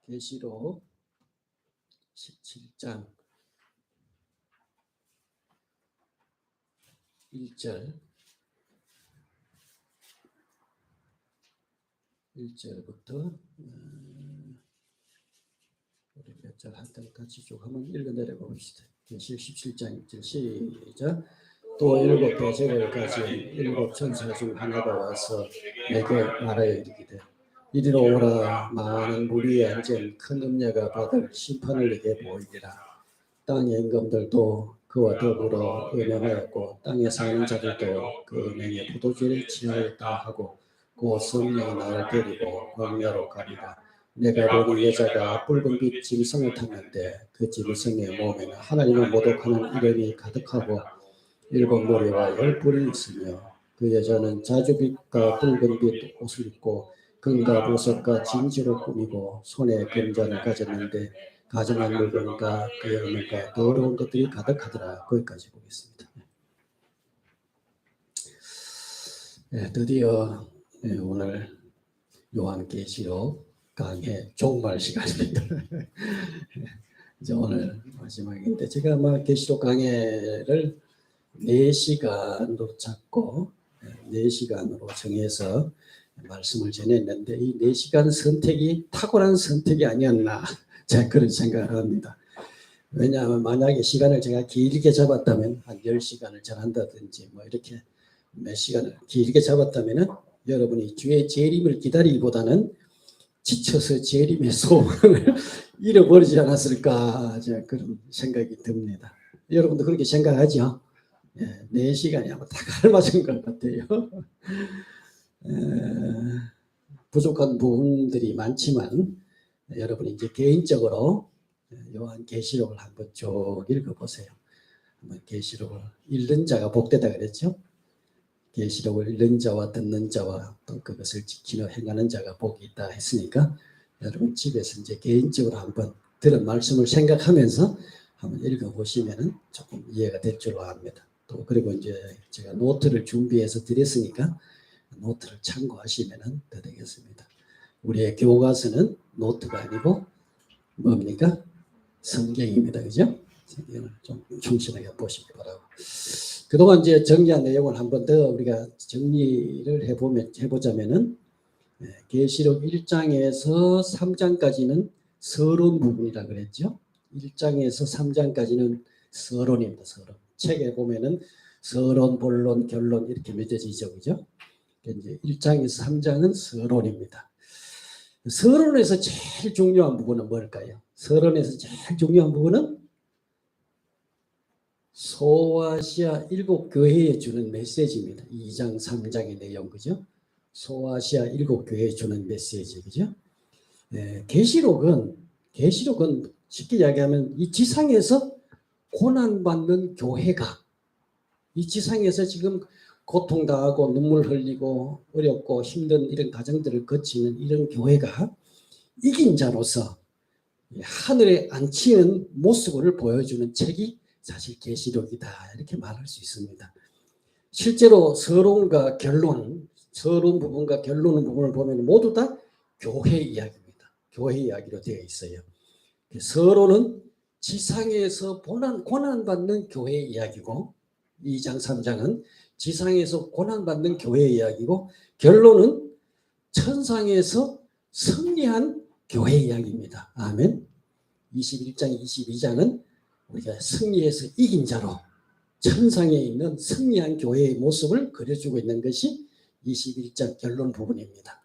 계시록 17장 1절부터 우리 몇 절 한번 같이 쭉 한번 읽어 내려 봅시다. 계시록 17장 1절 시작. 또 일곱 대접을 가진 일곱 천사 중 하나가 와서 내게 말하여 이르기를 이리로 오라. 많은 무리에 앉은 큰 음녀가 받을 심판을 내게 보이리라. 땅의 임금들도 그와 더불어 음행하였고 땅에 사는 자들도 그 은행에 포도주를 취하였다 하고 곧 성령이 나를 데리고 광야로 가리라. 내가 보니 여자가 붉은빛 짐승을 탔는데 그 짐승의 몸에는 하나님을 모독하는 이름이 가득하고 일곱 머리와 열 뿔이 있으며 그 여자는 자주빛과 붉은빛 옷을 입고 금과 보석과 진주로 꾸미고 손에 금잔을 가졌는데 가증한 물건과 그의 음행과 더러운 것들이 가득하더라. 거기까지 보겠습니다. 드디어 오늘 요한계시록 강의 종말 시간입니다. 이제 오늘 마지막인데 제가 아마 계시록 강의를 4시간으로 잡고 4시간으로 정해서 말씀을 전했는데 이 4시간 선택이 탁월한 선택이 아니었나 제가 그런 생각을 합니다. 왜냐하면 만약에 시간을 제가 길게 잡았다면 한 10시간을 전한다든지 뭐 이렇게 몇 시간을 길게 잡았다면 여러분이 주의 재림을 기다리기보다는 지쳐서 재림의 소원을 잃어버리지 않았을까 제가 그런 생각이 듭니다. 여러분도 그렇게 생각하죠? 4시간이 아마 딱 알맞은 것 같아요. 부족한 부분들이 많지만 여러분이 이제 개인적으로 요한계시록을 한번 쭉 읽어보세요. 한번 계시록을 읽는 자가 복되다 그랬죠. 계시록을 읽는 자와 듣는 자와 또 그것을 지키며 행하는 자가 복이 있다 했으니까 여러분 집에서 이제 개인적으로 한번 들은 말씀을 생각하면서 한번 읽어보시면 조금 이해가 될 줄로 압니다. 또 그리고 이제 제가 노트를 준비해서 드렸으니까 노트를 참고하시면 더 되겠습니다. 우리의 교과서는 노트가 아니고 뭡니까? 성경입니다. 그죠? 성경을 좀 충실하게 보시기 바라고. 그동안 이제 정리한 내용을 한번 더 우리가 정리를 해보자면은 계시록 1장에서 3장까지는 서론 부분이라 그랬죠. 1장에서 3장까지는 서론입니다. 서론. 책에 보면은 서론, 본론, 결론 이렇게 맺어지죠. 그죠? 이제 1장에서 3장은 서론입니다. 서론에서 제일 중요한 부분은 뭘까요? 서론에서 제일 중요한 부분은 소아시아 7교회에 주는 메시지입니다. 2장, 3장의 내용, 그죠? 소아시아 7교회에 주는 메시지, 그죠? 계시록은 쉽게 이야기하면 이 지상에서 고난받는 교회가 이 지상에서 지금 고통당하고 눈물 흘리고 어렵고 힘든 이런 과정들을 거치는 이런 교회가 이긴 자로서 하늘에 앉히는 모습을 보여주는 책이 사실 계시록이다 이렇게 말할 수 있습니다. 실제로 서론과 결론, 서론 부분과 결론 부분을 보면 모두 다 교회 이야기입니다. 교회 이야기로 되어 있어요. 서론은 지상에서 고난받는 교회 이야기고 2장 3장은 지상에서 고난받는 교회 이야기고 결론은 천상에서 승리한 교회 이야기입니다. 아멘. 21장 22장은 우리가 승리해서 이긴 자로 천상에 있는 승리한 교회의 모습을 그려주고 있는 것이 21장 결론 부분입니다.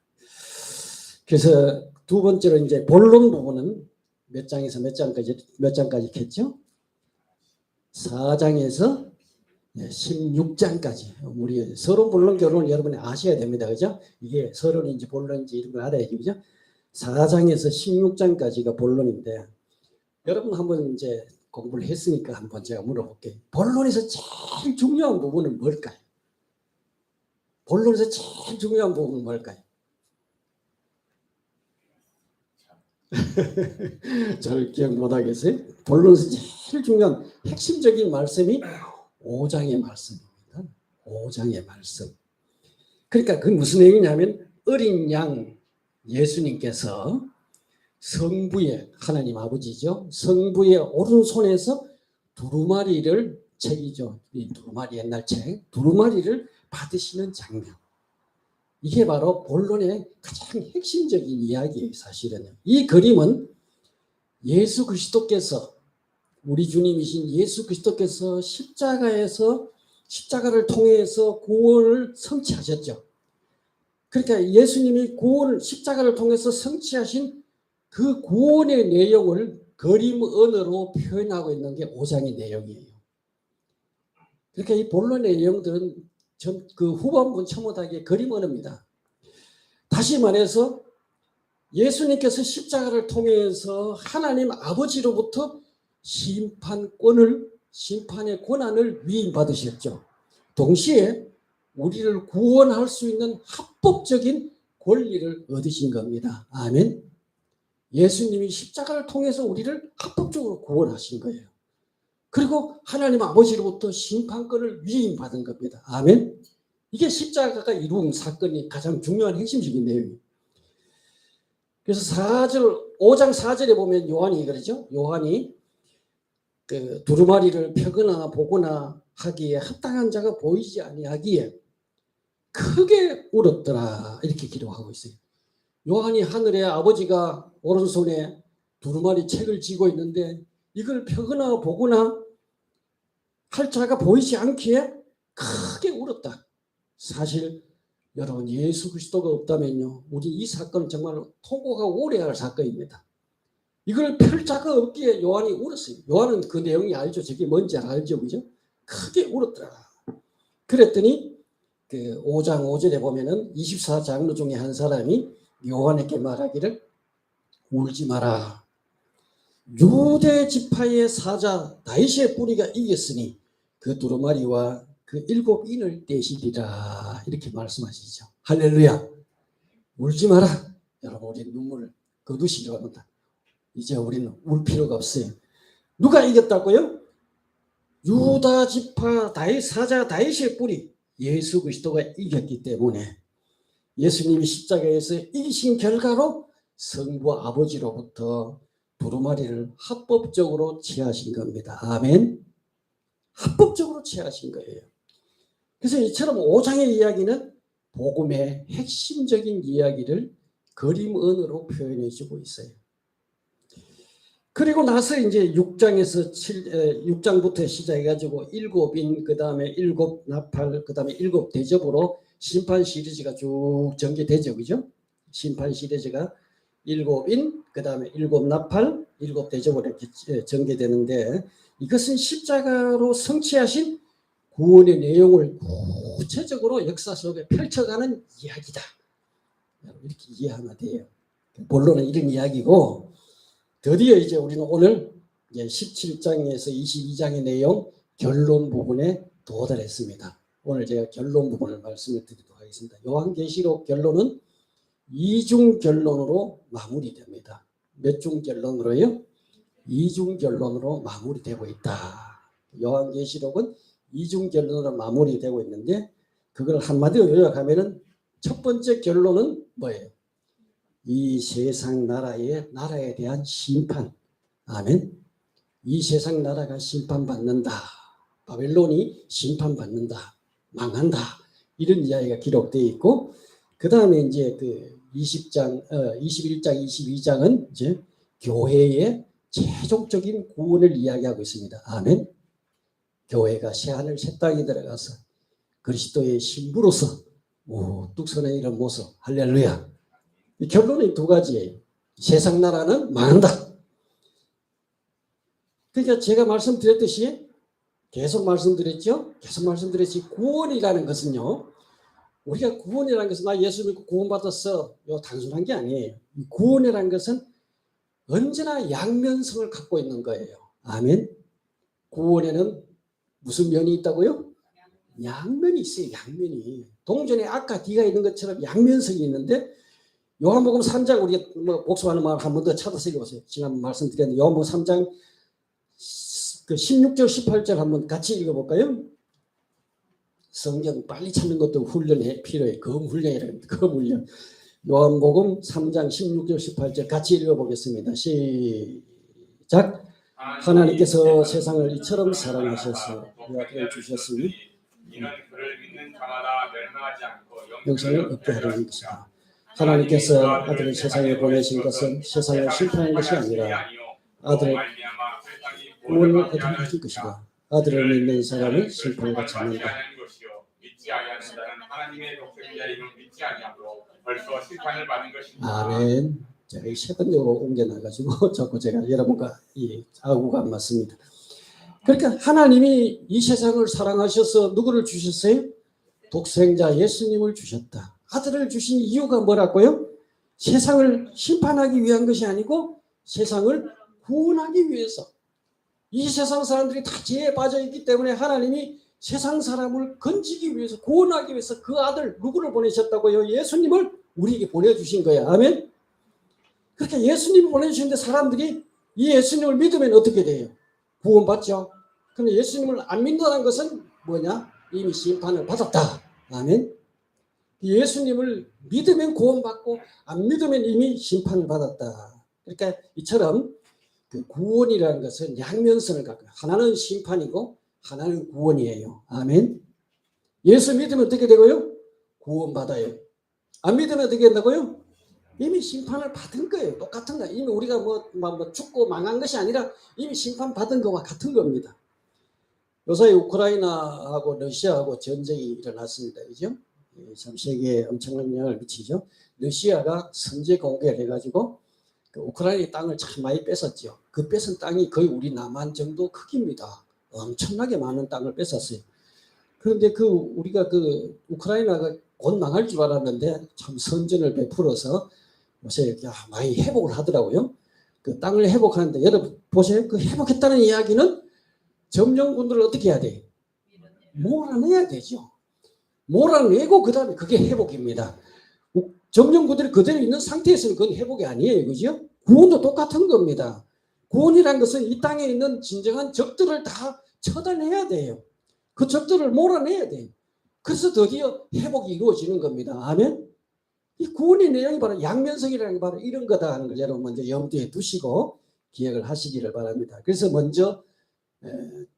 그래서 두 번째로 이제 본론 부분은 몇 장에서 몇 장까지 했죠? 4장에서 16장까지 우리 서론, 본론, 결론 여러분이 아셔야 됩니다. 그죠? 이게 서론인지 본론인지 이런 걸 알아야지. 그죠? 4장에서 16장까지가 본론인데 여러분 한번 이제 공부를 했으니까 한번 제가 물어볼게요. 본론에서 제일 중요한 부분은 뭘까요? 본론에서 제일 중요한 부분은 뭘까요? 저를 기억 못하겠어요? 본론에서 제일 중요한 핵심적인 말씀이 5장의 말씀입니다. 5장의 말씀. 그러니까 그 무슨 얘기냐면 어린 양 예수님께서 성부의 하나님 아버지죠. 성부의 오른손에서 두루마리를 책이죠. 이 두루마리 옛날 책 두루마리를 받으시는 장면. 이게 바로 본론의 가장 핵심적인 이야기예요. 사실은 이 그림은 예수 그리스도께서 우리 주님이신 예수 그리스도께서 십자가를 통해서 구원을 성취하셨죠. 그러니까 예수님이 십자가를 통해서 성취하신 그 구원의 내용을 그림 언어로 표현하고 있는 게 5장의 내용이에요. 그러니까 이 본론의 내용들은 그 후반부 첨언하게 그림 언어입니다. 다시 말해서 예수님께서 십자가를 통해서 하나님 아버지로부터 심판의 권한을 위임받으셨죠. 동시에 우리를 구원할 수 있는 합법적인 권리를 얻으신 겁니다. 아멘. 예수님이 십자가를 통해서 우리를 합법적으로 구원하신 거예요. 그리고 하나님 아버지로부터 심판권을 위임받은 겁니다. 아멘. 이게 십자가가 이룬 사건이 가장 중요한 핵심적인 내용이에요. 그래서 5장 4절에 보면 요한이 그러죠. 요한이 그 두루마리를 펴거나 보거나 하기에 합당한 자가 보이지 아니하기에 크게 울었더라 이렇게 기록하고 있어요. 요한이 하늘의 아버지가 오른손에 두루마리 책을 쥐고 있는데 이걸 펴거나 보거나 할 자가 보이지 않기에 크게 울었다. 사실 여러분 예수 그리스도가 없다면요 우리 이 사건은 정말 통고가 오래 할 사건입니다. 이걸 펼 자가 없기에 요한이 울었어요. 요한은 그 내용이 알죠. 저게 뭔지 알죠. 그죠? 크게 울었더라. 그랬더니 그 5장 5절에 보면은 24장로 중에 한 사람이 요한에게 말하기를 울지 마라. 유대 지파의 사자 다윗의 뿌리가 이겼으니 그 두루마리와 그 7인을 떼시리라 이렇게 말씀하시죠. 할렐루야. 울지 마라. 여러분 우리 눈물을 거두시기 바랍니다. 이제 우리는 울 필요가 없어요. 누가 이겼다고요? 유다 지파 사자 다윗의 뿌리 예수 그리스도가 이겼기 때문에 예수님이 십자가에서 이기신 결과로 성부 아버지로부터 두루마리를 합법적으로 취하신 겁니다. 아멘. 합법적으로 취하신 거예요. 그래서 이처럼 5장의 이야기는 복음의 핵심적인 이야기를 그림 언어로 표현해 주고 있어요. 그리고 나서 이제 6장부터 시작해가지고 7인, 그 다음에 7 나팔, 그 다음에 7 대접으로 심판 시리즈가 쭉 전개되죠. 그죠? 심판 시리즈가 7인, 그 다음에 7 나팔, 7 대접으로 이렇게 전개되는데 이것은 십자가로 성취하신 구원의 내용을 구체적으로 역사 속에 펼쳐가는 이야기다. 이렇게 이해하면 돼요. 본론은 이런 이야기고 드디어 이제 우리는 오늘 이제 17장에서 22장의 내용 결론 부분에 도달했습니다. 오늘 제가 결론 부분을 말씀을 드리도록 하겠습니다. 요한계시록 결론은 이중 결론으로 마무리됩니다. 몇 중 결론으로요? 이중 결론으로 마무리되고 있다. 요한계시록은 이중 결론으로 마무리되고 있는데 그걸 한마디로 요약하면은 첫 번째 결론은 뭐예요? 이 세상 나라에 대한 심판. 아멘. 이 세상 나라가 심판받는다. 바벨론이 심판받는다. 망한다. 이런 이야기가 기록되어 있고 그 다음에 이제 그 21장, 22장은 이제 교회의 최종적인 구원을 이야기하고 있습니다. 아멘. 교회가 새하늘 새 땅에 들어가서 그리스도의 신부로서 우뚝 서는 이런 모습. 할렐루야. 결론이 두 가지예요. 세상 나라는 망한다. 그러니까 제가 말씀드렸듯이 계속 말씀드렸지 구원이라는 것은요. 우리가 구원이라는 것은 나 예수 믿고 구원받았어. 요 단순한 게 아니에요. 구원이라는 것은 언제나 양면성을 갖고 있는 거예요. 아멘. 구원에는 무슨 면이 있다고요? 양면이 있어요. 양면이. 동전에 아까 뒤가 있는 것처럼 양면성이 있는데 요한복음 3장 우리가 뭐 복습하는 말 한 번 더 찾아서 읽어보세요. 지난번 말씀드렸는데 요한복음 3장 그 16절 18절 한번 같이 읽어볼까요? 성경 빨리 찾는 것도 훈련이 필요해. 검훈련이라는 검훈련. 요한복음 3장 16절 18절 같이 읽어보겠습니다. 시작. 하나님께서 세상을 이처럼 사랑하셔서 그 아들을 주셨으니 이는 그를 믿는 자마다 멸망하지 않고 영생을 얻게 하려는 것이다. 하나님께서 아들을 세상에 보내신 것은 세상을 심판한 것이 아니라 아들을 구원을 얻게 하실 것이다. 아들을 믿는 사람은 심판을 받지 않는다. 믿지 아니하는 자는 하나님의 독생자임을 믿지 아니하고 벌써 심판을 받은 것입니다. 아멘. 제가 이 세번역으로 옮겨놔가지고 자꾸 제가 여러분과 이 아구가 안 맞습니다. 그러니까 하나님이 이 세상을 사랑하셔서 누구를 주셨어요? 독생자 예수님을 주셨다. 아들을 주신 이유가 뭐라고요? 세상을 심판하기 위한 것이 아니고 세상을 구원하기 위해서. 이 세상 사람들이 다 죄에 빠져 있기 때문에 하나님이 세상 사람을 건지기 위해서, 구원하기 위해서 그 아들 누구를 보내셨다고요? 예수님을 우리에게 보내주신 거야. 아멘. 그렇게 예수님을 보내주시는데 사람들이 이 예수님을 믿으면 어떻게 돼요? 구원받죠. 그런데 예수님을 안 믿는다는 것은 뭐냐? 이미 심판을 받았다. 아멘. 예수님을 믿으면 구원받고 안 믿으면 이미 심판을 받았다. 그러니까 이처럼 그 구원이라는 것은 양면성을 갖고 하나는 심판이고 하나는 구원이에요. 아멘. 예수 믿으면 어떻게 되고요? 구원받아요. 안 믿으면 어떻게 된다고요? 이미 심판을 받은 거예요. 똑같은 거예요. 이미 우리가 뭐 죽고 망한 것이 아니라 이미 심판 받은 것과 같은 겁니다. 요사이 우크라이나하고 러시아하고 전쟁이 일어났습니다. 그죠? 참 세계에 엄청난 영향을 미치죠. 러시아가 선제 공격을 해가지고 그 우크라이나 땅을 참 많이 뺏었죠. 그 뺏은 땅이 거의 우리 남한 정도 크기입니다. 엄청나게 많은 땅을 뺏었어요. 그런데 우리가 우크라이나가 곧 망할 줄 알았는데 참 선전을 베풀어서 요새 많이 회복을 하더라고요. 그 땅을 회복하는데 여러분 보세요. 그 회복했다는 이야기는 점령군들을 어떻게 해야 돼요? 몰아내야 되죠. 몰아내고 그 다음에 그게 회복입니다. 점령군들이 그대로 있는 상태에서는 그건 회복이 아니에요. 그죠? 구원도 똑같은 겁니다. 구원이란 것은 이 땅에 있는 진정한 적들을 다 처단해야 돼요. 그 적들을 몰아내야 돼요. 그래서 드디어 회복이 이루어지는 겁니다. 아멘. 이 구원의 내용이 바로 양면성이라는 게 바로 이런 거다 하는 걸 여러분 먼저 염두에 두시고 기억을 하시기를 바랍니다. 그래서 먼저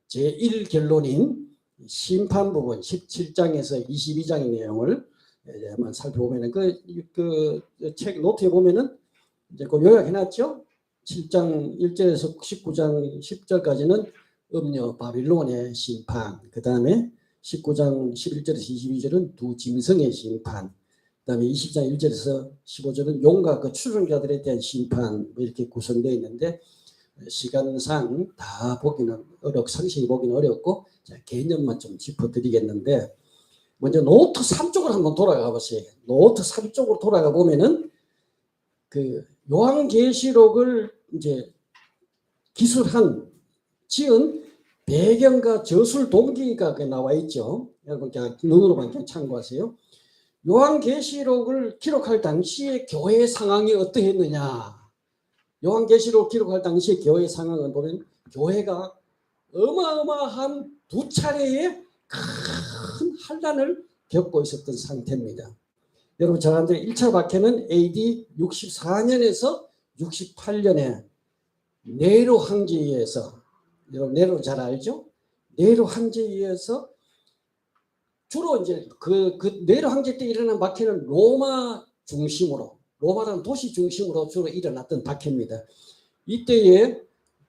제1결론인 심판 부분 17장에서 22장의 내용을 한번 살펴보면은 그 책 노트에 보면은 이제 그 요약해놨죠. 7장 1절에서 19장 10절까지는 음녀 바빌론의 심판, 그 다음에 19장 11절에서 22절은 두 짐승의 심판, 그 다음에 20장 1절에서 15절은 용과 그 추종자들에 대한 심판, 이렇게 구성되어 있는데 시간상 다 보기는 상세히 보기는 어렵고 개념만 좀 짚어드리겠는데 먼저 노트 3쪽으로 한번 돌아가 보세요. 노트 3쪽으로 돌아가 보면은 그 요한계시록을 이제 지은 배경과 저술 동기가 나와 있죠. 여러분 그냥 눈으로만 그냥 참고하세요. 요한계시록을 기록할 당시의 교회 상황이 어떠했느냐? 요한계시록 기록할 당시의 교회 상황을 보면 교회가 어마어마한 두 차례의 큰 환난을 겪고 있었던 상태입니다. 여러분 저한테 1차 박해는 AD 64년에서 68년에 네로 황제에 의해서, 여러분 네로 잘 알죠? 네로 황제에 의해서 주로 이제 그 네로 황제 때 일어난 박해는 로마라는 도시 중심으로 주로 일어났던 박해입니다. 이때에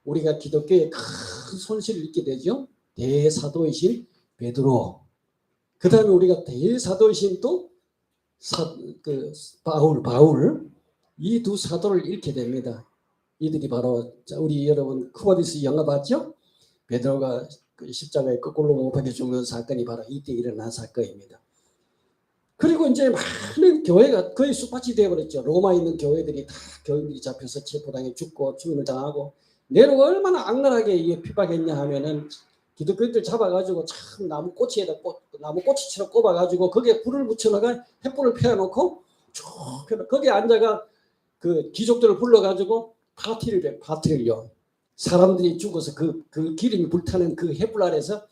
우리가 기독교에 큰 손실을 입게 되죠. 대사도이신 베드로, 그 다음에 우리가 대사도이신 또 바울, 이 두 사도를 잃게 됩니다. 이들이 바로 우리 여러분 쿠바디스 영화 봤죠? 베드로가 십자가에 거꾸로 못 박혀 죽는 사건이 바로 이때 일어난 사건입니다. 그리고 이제 많은 교회가 거의 쑥밭이 되어버렸죠. 로마에 있는 교회들이 다 교인들이 잡혀서 체포당해 죽고 죽임을 당하고, 네로가 얼마나 악랄하게 핍박했냐 하면은 기독교인들 잡아가지고 참 나무꼬치처럼 꼽아가지고 거기에 불을 붙여놓가 횃불을 펴놓고 쭉 거기에 앉아가 그 귀족들을 불러가지고 파티를요. 사람들이 죽어서 그 기름이 불타는 그 횃불 아래서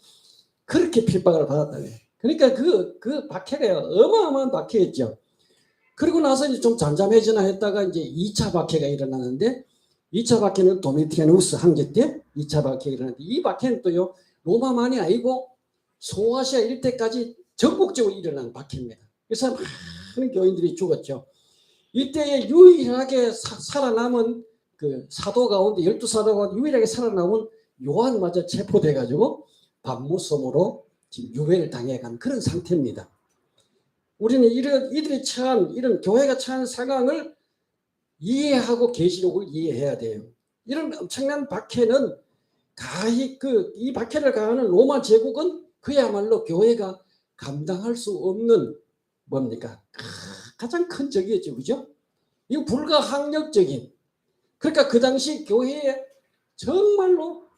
그렇게 핍박을 받았다네. 그러니까 그 박해가 어마어마한 박해였죠. 그리고 나서 이제 좀 잠잠해지나 했다가 이제 2차 박해가 일어나는데 2차 박해는 도미티아누스 황제 때 2차 박해가 일어나는데 이 박해는 또요 로마만이 아니고 소아시아 일대까지 전국적으로 일어난 박해입니다. 그래서 많은 교인들이 죽었죠. 이때에 유일하게 살아남은 그 사도 가운데 12사도 가운데 유일하게 살아남은 요한마저 체포돼 가지고 반무섬으로 지금 유배를 당해간 그런 상태입니다. 우리는 이들이 처한 이런 교회가 처한 상황을 이해하고 계시록을 이해해야 돼요. 이런 엄청난 박해는 가히 이 박해를 가하는 로마 제국은 그야말로 교회가 감당할 수 없는 뭡니까? 가장 큰 적이었죠, 그죠? 이거 불가항력적인. 그러니까 그 당시 교회에 정말로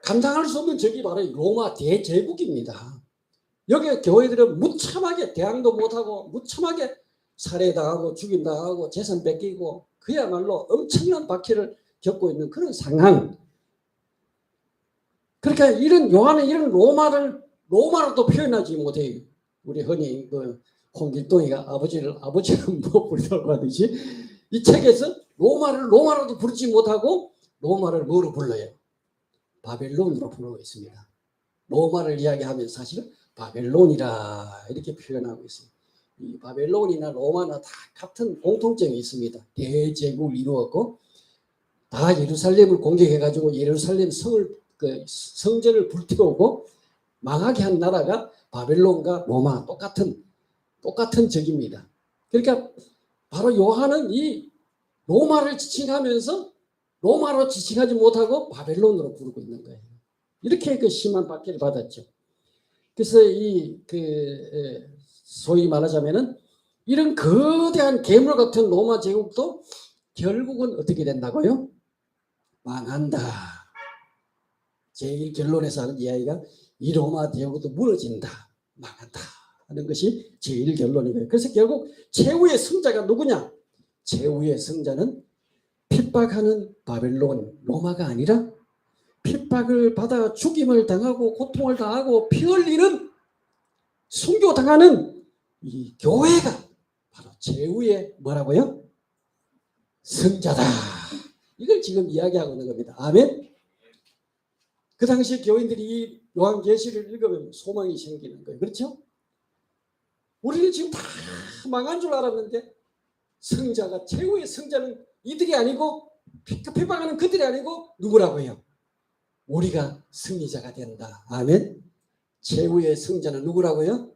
감당할 수 없는 적이 바로 로마 대제국입니다. 여기 교회들은 무참하게 대항도 못하고 무참하게 살해당하고 죽임당하고 재산 뺏기고 그야말로 엄청난 박해를 겪고 있는 그런 상황. 그러니까 이런 요한은 이런 로마로도 표현하지 못해요. 우리 흔히 그 홍길동이가 아버지를 뭐 부르다고 하듯이 이 책에서 로마로도 부르지 못하고 로마를 뭐로 불러요? 바벨론으로 부르고 있습니다. 로마를 이야기하면서 사실은 바벨론이라 이렇게 표현하고 있습니다. 이 바벨론이나 로마나 다 같은 공통점이 있습니다. 대제국을 이루었고 다 예루살렘을 공격해가지고 예루살렘 성전을 불태우고 망하게 한 나라가 바벨론과 로마 똑같은 적입니다. 그러니까 바로 요한은 이 로마를 지칭하면서 로마로 지칭하지 못하고 바벨론으로 부르고 있는 거예요. 이렇게 그 심한 박해를 받았죠. 그래서 소위 말하자면은 이런 거대한 괴물 같은 로마 제국도 결국은 어떻게 된다고요? 망한다. 제일 결론에서 하는 이야기가 이 로마 제국도 무너진다. 망한다. 하는 것이 제일 결론이고요. 그래서 결국 최후의 승자가 누구냐? 최후의 승자는 핍박하는 바벨론, 로마가 아니라 핍박을 받아 죽임을 당하고 고통을 당하고 피 흘리는 순교당하는 이 교회가 바로 최후의 뭐라고요? 승자다. 이걸 지금 이야기하고 있는 겁니다. 아멘. 그 당시 교인들이 이 요한계시를 읽으면 소망이 생기는 거예요. 그렇죠? 우리는 지금 다 망한 줄 알았는데 승자가 최후의 승자는 이들이 아니고 핍박하는 그들이 아니고 누구라고요? 우리가 승리자가 된다. 아멘. 최후의 승자는 누구라고요?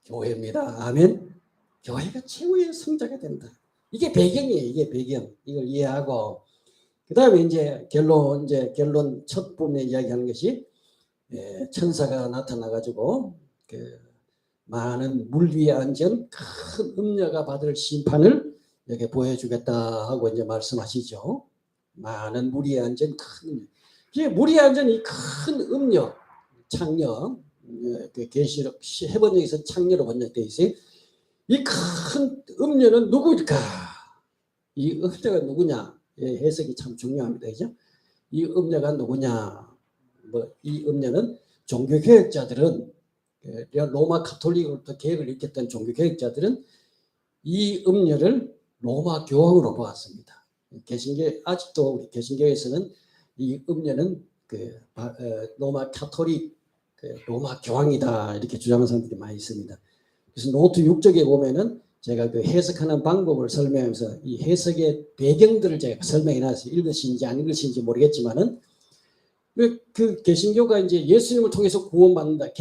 교회입니다. 아멘. 교회가 최후의 승자가 된다. 이게 배경이에요. 이게 배경. 이걸 이해하고 그 다음에 이제 결론 첫 부분에 이야기하는 것이 천사가 나타나가지고 많은 물 위에 앉은 큰 음녀가 받을 심판을 이렇게 보여주겠다 하고 이제 말씀하시죠. 많은 물 위에 앉은 큰 물 위에 앉은 이 큰 음녀 창녀 계시록 해번역에서 창녀로 번역되어 있어요. 이 큰 음녀는 누구일까? 이 음녀가 누구냐? 해석이 참 중요합니다. 그죠? 이 음녀가 누구냐? 이 음녀는 종교개혁자들은 로마 카톨릭으로부터 개혁을 일으켰던 종교개혁자들은 이 음녀를 로마 교황으로 보았습니다. 아직도 우리 개신교에서는 이 음녀는 로마 카톨릭 로마 교황이다 이렇게 주장하는 사람들이 많이 있습니다. 그래서 노트 6쪽에 보면은 제가 그 해석하는 방법을 설명하면서 이 해석의 배경들을 제가 설명해 놨어요. 읽으신지 안 읽으신지 모르겠지만은 그 개신교가 이제 예수님을 통해서 구원받는다.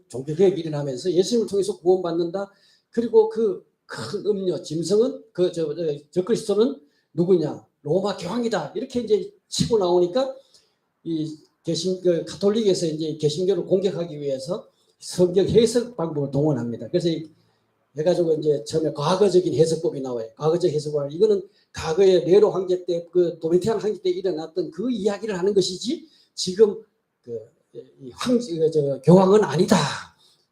종교 개혁이 일어나면서 예수님을 통해서 구원받는다. 그리고 그 큰 음녀 짐승은 저 그리스도는 누구냐? 로마 교황이다. 이렇게 이제 치고 나오니까 이 가톨릭에서 이제 개신교를 공격하기 위해서 성경 해석 방법을 동원합니다. 그래서 해가지고 이제 처음에 과거적인 해석법이 나와요. 과거적 해석법 이거는 과거의 네로 황제 때 그 도미티안 황제 때 일어났던 그 이야기를 하는 것이지 지금 교황은 아니다.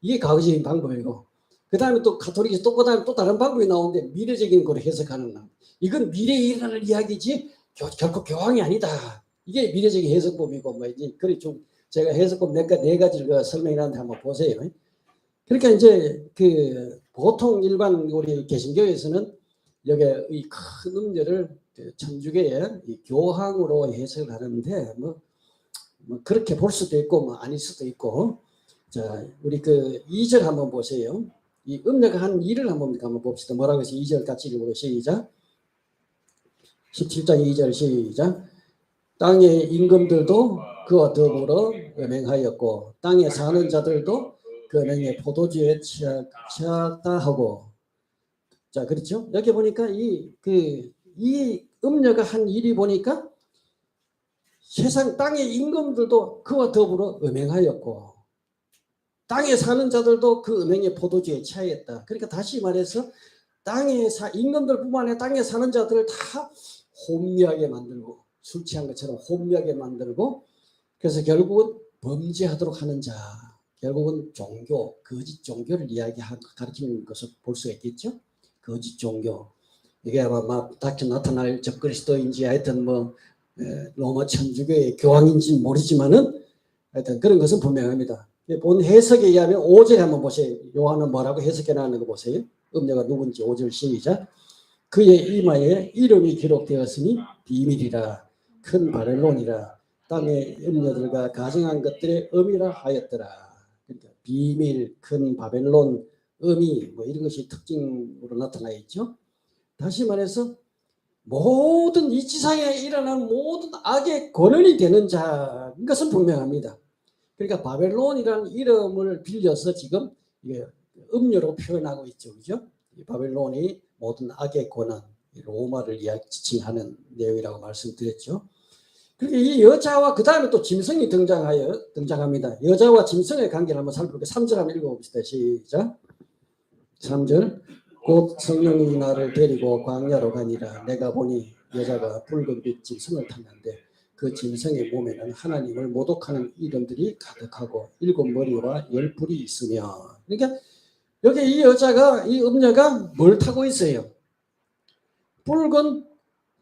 이게 과거적인 방법이고 그 다음에 또 가톨릭에서 또 다른 방법이 나오는데 미래적인 걸 해석하는 이건 미래에 일어날 이야기지 결코 교황이 아니다. 이게 미래적인 해석법이고 그래 좀 제가 해석법 네 가지를 설명해놨는데 한번 보세요. 그러니까 이제 보통 일반 우리 개신교에서는 여기에 이 큰 음녀를 천주교의 이 교황으로 해석을 하는데 뭐 그렇게 볼 수도 있고 뭐 아닐 수도 있고. 자, 우리 그 2절 한번 보세요. 이 음녀가 한 일을 한번 봅시다. 뭐라고 해서 2절 같이 읽어보고 시작. 17장 2절 시작. 땅의 임금들도 그와 더불어 음행하였고 땅에 사는 자들도 그 음행에 포도주에 취하다 하고. 자, 그렇죠? 여기 보니까 이 음녀가 한 일이 보니까 세상 땅의 임금들도 그와 더불어 음행하였고 땅에 사는 자들도 그 음행의 포도주에 취하였다. 그러니까 다시 말해서 임금들뿐만 아니라 땅에 사는 자들을 다 혼미하게 만들고 술 취한 것처럼 혼미하게 만들고 그래서 결국은 범죄하도록 하는 자, 결국은 거짓 종교를 가르치는 것을 볼 수가 있겠죠. 거짓 종교. 이게 아마 막 나타날 적그리스도인지 하여튼 뭐 로마 천주교의 교황인지 모르지만은 하여튼 그런 것은 분명합니다. 본 해석에 의하면 5절 한번 보세요. 요한은 뭐라고 해석해 놨는 거 보세요. 음녀가 누군지 5절 시작. 그의 이마에 이름이 기록되었으니 비밀이라 큰 바벨론이라 땅의 음녀들과 가정한 것들의 음이라 하였더라. 그러니까 비밀, 큰 바벨론, 음이 뭐 이런 것이 특징으로 나타나 있죠. 다시 말해서 모든 이 지상에 일어나는 모든 악의 권원이 되는 자인 것은 분명합니다. 그러니까 바벨론이라는 이름을 빌려서 지금 음료로 표현하고 있죠. 그죠? 바벨론이 모든 악의 권한, 로마를 지칭하는 내용이라고 말씀드렸죠. 그리고 이 여자와 그 다음에 또 짐승이 등장합니다. 여자와 짐승의 관계를 한번 살펴볼게요. 3절 한번 읽어봅시다. 시작. 3절. 곧 성령이 나를 데리고 광야로 가니라. 내가 보니 여자가 붉은 빛 짐승을 탔는데 그 짐승의 몸에는 하나님을 모독하는 이름들이 가득하고 7머리와 10뿔이 있으며. 그러니까 여기 이 음녀가 뭘 타고 있어요? 붉은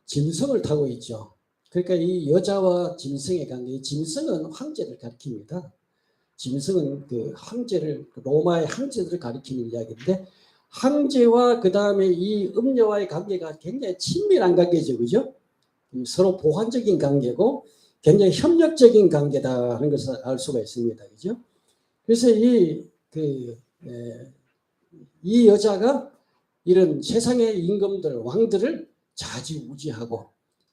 짐승을 타고 있죠. 그러니까 이 여자와 짐승의 관계, 짐승은 황제를 가리킵니다. 짐승은 그 로마의 황제들을 가리키는 이야기인데 황제와 그 다음에 이 음녀와의 관계가 굉장히 친밀한 관계죠. 그죠? 서로 보완적인 관계고 굉장히 협력적인 관계다 하는 것을 알 수가 있습니다. 그죠? 그래서 이 여자가 이런 세상의 임금들, 왕들을 좌지우지하고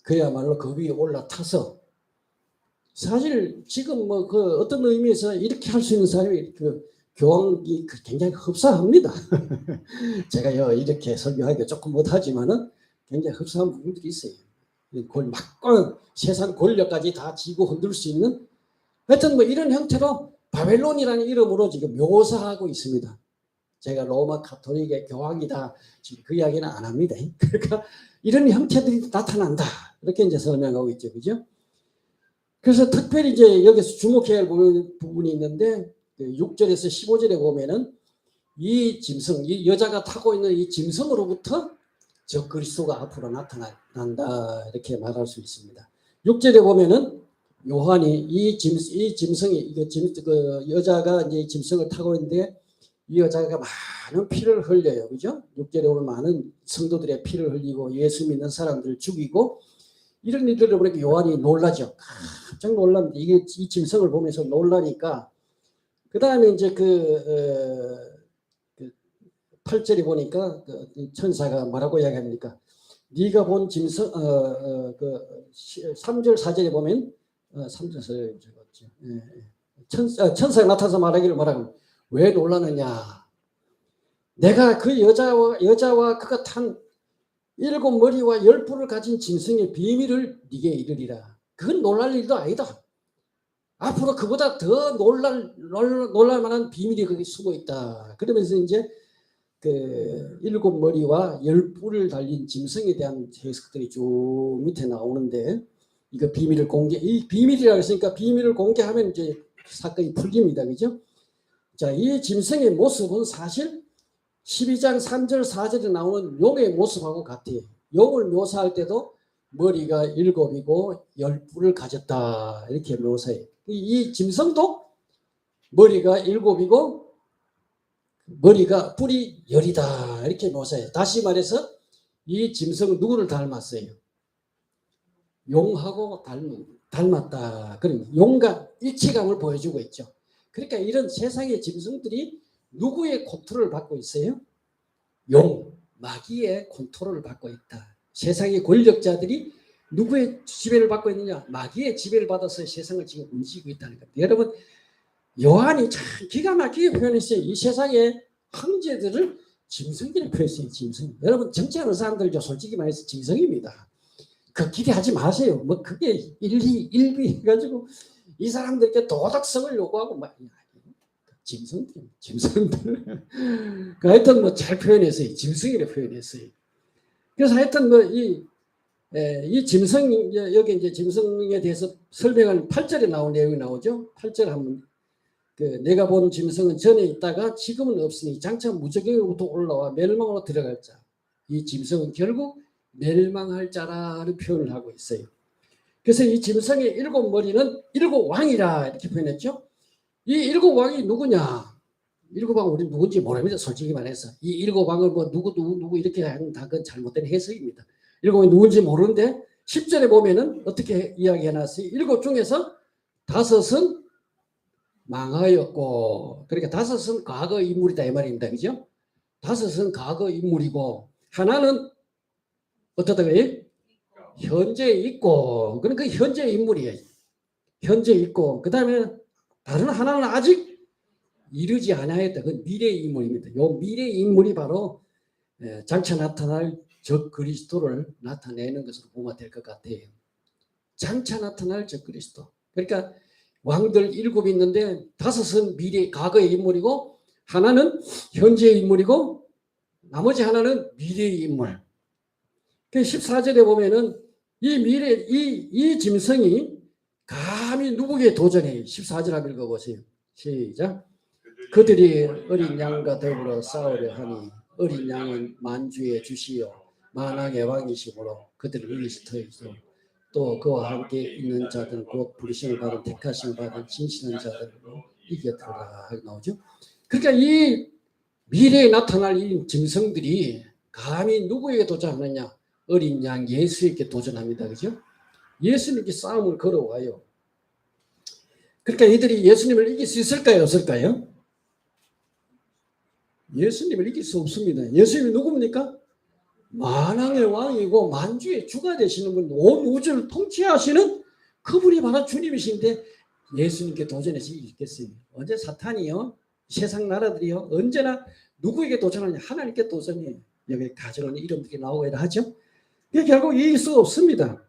그야말로 그 위에 올라타서 사실 지금 뭐 그 어떤 의미에서 이렇게 할 수 있는 사람이 교황이 굉장히 흡사합니다. 제가 이렇게 설명하기가 조금 못하지만은 굉장히 흡사한 부분들이 있어요. 막강 세상 권력까지 다 쥐고 흔들 수 있는 하여튼 뭐 이런 형태로 바벨론이라는 이름으로 지금 묘사하고 있습니다. 제가 로마 가톨릭의 교황이다 지금 그 이야기는 안 합니다. 그러니까 이런 형태들이 나타난다 이렇게 이제 설명하고 있죠, 그죠? 그래서 특별히 이제 여기서 주목해야 할 부분이 있는데 6절에서 15절에 보면은 이 짐승, 이 여자가 타고 있는 이 짐승으로부터 적그리스도가 앞으로 나타난다 이렇게 말할 수 있습니다. 6절에 보면은 요한이 이 짐승이 그 여자가 이제 짐승을 타고 있는데 이 여자가 많은 피를 흘려요, 그죠? 6절에 보면 많은 성도들의 피를 흘리고 예수 믿는 사람들을 죽이고 이런 일들을 보니까 요한이 놀라죠. 깜짝 놀랍니다. 이 짐승을 보면서 놀라니까 그 다음에 이제 8절에 보니까 천사가 뭐라고 이야기합니까? 네가 본 짐승 3절 4절에 보면 3절 4절에 적었죠. 천사가 나타나서 말하기를 뭐라고 왜 놀라느냐? 내가 그 여자와 그가 탄 7머리와 10뿔을 가진 짐승의 비밀을 네게 이르리라. 그건 놀랄 일도 아니다. 앞으로 그보다 더 놀랄 만한 비밀이 거기 숨어 있다. 그러면서 이제 그 7머리와 10뿔을 달린 짐승에 대한 해석들이 쭉 밑에 나오는데 이거 이 비밀이라고 했으니까 비밀을 공개하면 이제 사건이 풀립니다. 그죠? 자, 이 짐승의 모습은 사실 12장 3절 4절에 나오는 용의 모습하고 같아요. 용을 묘사할 때도 머리가 7이고 10뿔을 가졌다 이렇게 묘사해요. 이 짐승도 머리가 7이고 뿔이 10이다 이렇게 묘사해요. 다시 말해서 이 짐승은 누구를 닮았어요? 용하고 닮았다. 그런 용과 일체감을 보여주고 있죠. 그러니까 이런 세상의 짐승들이 누구의 컨트롤을 받고 있어요? 용, 마귀의 컨트롤을 받고 있다. 세상의 권력자들이 누구의 지배를 받고 있느냐? 마귀의 지배를 받아서 세상을 지금 움직이고 있다는 겁니다. 여러분, 요한이 참 기가 막히게 표현했어요. 이 세상의 황제들을 짐승이라고 표현했어요. 짐승. 여러분, 정치하는 사람들도 솔직히 말해서 짐승입니다. 그 기대하지 마세요. 뭐 그게 일비 해가지고 이 사람들께 도덕성을 요구하고 막 짐승들. 그 하여튼 뭐 잘 표현했어요. 짐승이라 표현했어요. 그래서 하여튼 뭐 이 짐승 여기 이제 짐승에 대해서 설명하는 8절에 나온 내용이 나오죠. 8절 한번 내가 본 짐승은 전에 있다가 지금은 없으니 장차 무적에로부터 올라와 멸망으로 들어갈 자. 이 짐승은 결국 멸망할 자라는 표현을 하고 있어요. 그래서 이 짐승의 7머리는 7왕이라 이렇게 표현했죠. 이 7왕이 누구냐? 7왕은 우리 누군지 모릅니다. 솔직히 말해서 이 7왕을 뭐 누구 이렇게 하는 다 그건 잘못된 해석입니다. 7왕이 누군지 모르는데 10절에 보면은 어떻게 이야기해놨어요? 7 중에서 5은 망하였고, 그러니까 5은 과거 인물이다 이 말입니다. 그죠? 5은 과거 인물이고 하나는 어떻다고요? 현재 있고, 그러니까 현재 인물이에요. 현재 있고, 그 다음에 다른 하나는 아직 이르지 않았다. 그 미래 인물입니다. 이 미래 인물이 바로 장차 나타날 적 그리스도를 나타내는 것으로 보면 될 것 같아요. 장차 나타날 적 그리스도. 그러니까 왕들 7이 있는데 5은 미래 과거의 인물이고 하나는 현재의 인물이고 나머지 하나는 미래의 인물. 14절에 보면은 이 짐승이 감히 누구에게 도전해? 14절 한번 읽어보세요. 시작. 그들이 어린 양과 더불어 싸우려 하니 어린 양은 만주의 주시요 만왕의 왕이시므로 그들을 그리스도이시오. 또 그와 함께 있는 자들은 곧 부르심을 받은 택하심을 받은 진실한 자들로 이겼더라 하고 나오죠. 그러니까 이 미래에 나타날 이 짐승들이 감히 누구에게 도전하느냐? 어린 양 예수에게 도전합니다. 그죠? 예수님께 싸움을 걸어와요. 그러니까 이들이 예수님을 이길 수 있을까요? 없을까요? 예수님을 이길 수 없습니다. 예수님이 누굽니까? 만왕의 왕이고 만주의 주가 되시는 분, 온 우주를 통치하시는 그분이 바로 주님이신데 예수님께 도전해서 이기겠어요. 언제 사탄이요? 세상 나라들이요? 언제나 누구에게 도전하냐? 하나님께 도전해요. 여기 가져오는 이름들이 나오고 하죠. 결국 이길 수가 없습니다.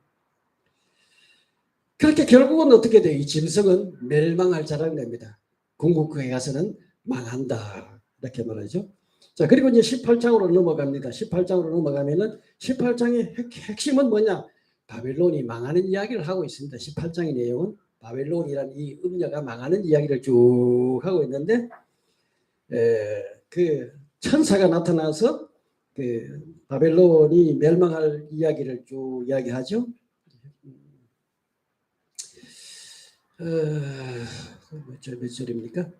그렇게 결국은 어떻게 돼요? 이 짐승은 멸망할 자라는 겁니다. 궁극국에 가서는 망한다. 이렇게 말하죠. 자, 그리고 이제 18장으로 넘어갑니다. 18장으로 넘어가면은 18장의 핵심은 뭐냐? 바벨론이 망하는 이야기를 하고 있습니다. 18장의 내용은 바벨론이라는 이 음녀가 망하는 이야기를 쭉 하고 있는데, 그 천사가 나타나서 그 바벨론이 멸망할 이야기를 쭉 이야기하죠. 몇 절입니까?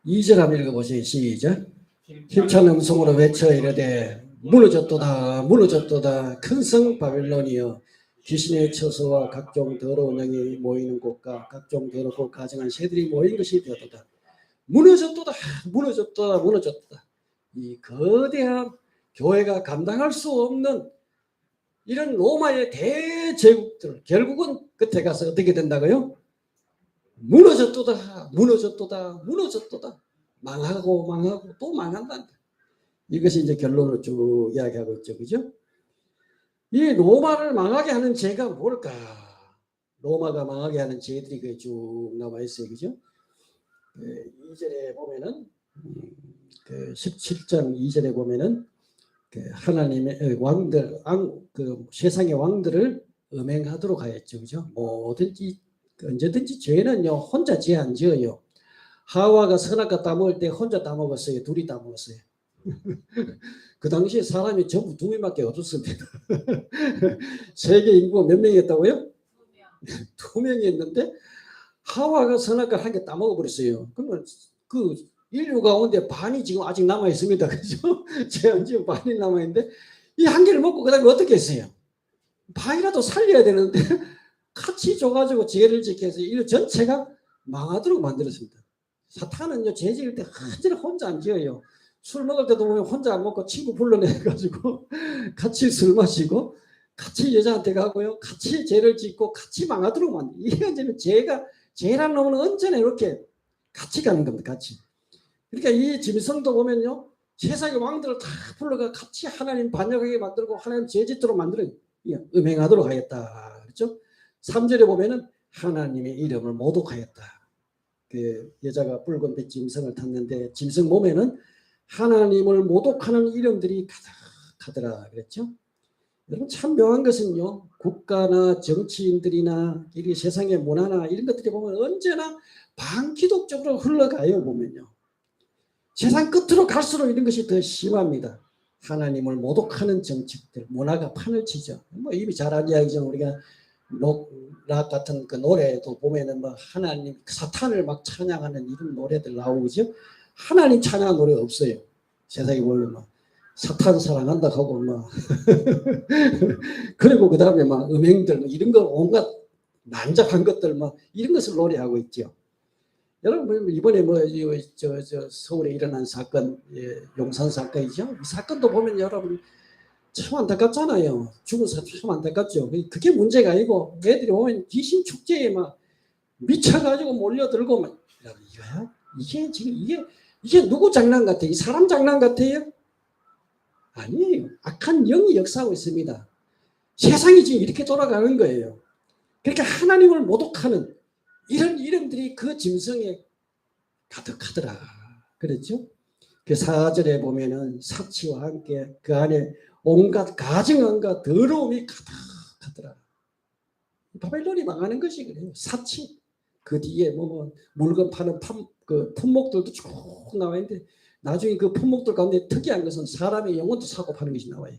2절 한번 읽어보세요. 시작. 힘찬 음성으로 외쳐 이르되 무너졌도다 무너졌도다 큰 성 바벨론이여 귀신의 처소와 각종 더러운 영이 모이는 곳과 각종 더럽고 가증한 새들이 모인 것이 되었도다. 무너졌도다 무너졌도다 무너졌도다. 이 거대한 교회가 감당할 수 없는 이런 로마의 대제국들 결국은 끝에 가서 어떻게 된다고요? 무너졌도다 무너졌도다 무너졌도다. 망하고 또 망한다. 이것이 이제 결론을 쭉 이야기하고 있죠. 그죠? 이 로마를 망하게 하는 죄가 뭘까? 로마가 망하게 하는 죄들이 쭉 나와 있어요. 그죠? 2절에 보면은 그 17장 2절에 보면은 그 하나님의 왕들 그 세상의 왕들을 음행하도록 하였죠. 그죠? 뭐든지 언제든지 죄는요 혼자 죄 안 지어요. 하와가 선악과 따먹을 때 혼자 따먹었어요. 둘이 따먹었어요. 그 당시에 사람이 전부 2명밖에 없었습니다. 세계 인구가 몇 명이었다고요? 2명이었는데 하와가 선악과를 한 개 따먹어버렸어요. 그러면 그 인류 가운데 반이 지금 아직 남아 있습니다. 그죠? 제한 지금 반이 남아 있는데 이 한 개를 먹고 그다음에 어떻게 했어요? 반이라도 살려야 되는데 같이 줘가지고 죄를 지켜서 인류 전체가 망하도록 만들었습니다. 사탄은요, 죄 지을 때 언제나 혼자 안 지어요. 술 먹을 때도 보면 혼자 안 먹고 친구 불러내가지고 같이 술 마시고 같이 여자한테 가고요, 같이 죄를 짓고 같이 망하도록 만들어요. 이게 언제는 죄란 놈은 언제나 이렇게 같이 가는 겁니다. 같이. 그러니까 이 짐승도 보면요, 세상의 왕들을 다 불러가 같이 하나님 반역하게 만들고 하나님 죄 짓도록 만들어요. 음행하도록 하겠다. 그렇죠? 3절에 보면은 하나님의 이름을 모독하였다. 그 여자가 붉은빛 짐승을 탔는데 짐승 몸에는 하나님을 모독하는 이름들이 가득하더라 그랬죠. 여러분 참 묘한 것은요, 국가나 정치인들이나 이 세상의 문화나 이런 것들이 보면 언제나 반기독적으로 흘러가요. 보면요, 세상 끝으로 갈수록 이런 것이 더 심합니다. 하나님을 모독하는 정책들, 문화가 판을 치죠. 뭐 이미 잘 아는 이야기죠. 우리가 락 같은 그 노래도 보면은 뭐 하나님, 사탄을 막 찬양하는 이런 노래들 나오죠. 하나님 찬양하는 노래 없어요. 세상에 보면 막 사탄 사랑한다 하고 막 그리고 그 다음에 막 음행들 이런 거 온갖 난잡한 것들 막 이런 것을 노래하고 있죠. 여러분 이번에 뭐 서울에 일어난 사건, 용산 사건이죠. 이 사건도 보면 여러분 참 안타깝잖아요. 죽은 사람 참 안타깝죠. 그게 문제가 아니고 애들이 보면 귀신 축제에 막 미쳐가지고 몰려들고 막 이거야? 이게 지금 이게 누구 장난 같아요? 이 사람 장난 같아요? 아니에요. 악한 영이 역사하고 있습니다. 세상이 지금 이렇게 돌아가는 거예요. 그러니까 하나님을 모독하는 이런 이름들이 그 짐승에 가득하더라. 그렇죠? 그 4절에 보면은 사치와 함께 그 안에 온갖 가증함과 더러움이 가득하더라. 바벨론이 망하는 것이 그래요. 사치. 그 뒤에 뭐 물건 파는 그 품목들도 쭉 나와 있는데 나중에 그 품목들 가운데 특이한 것은 사람의 영혼도 사고 파는 것이 나와요.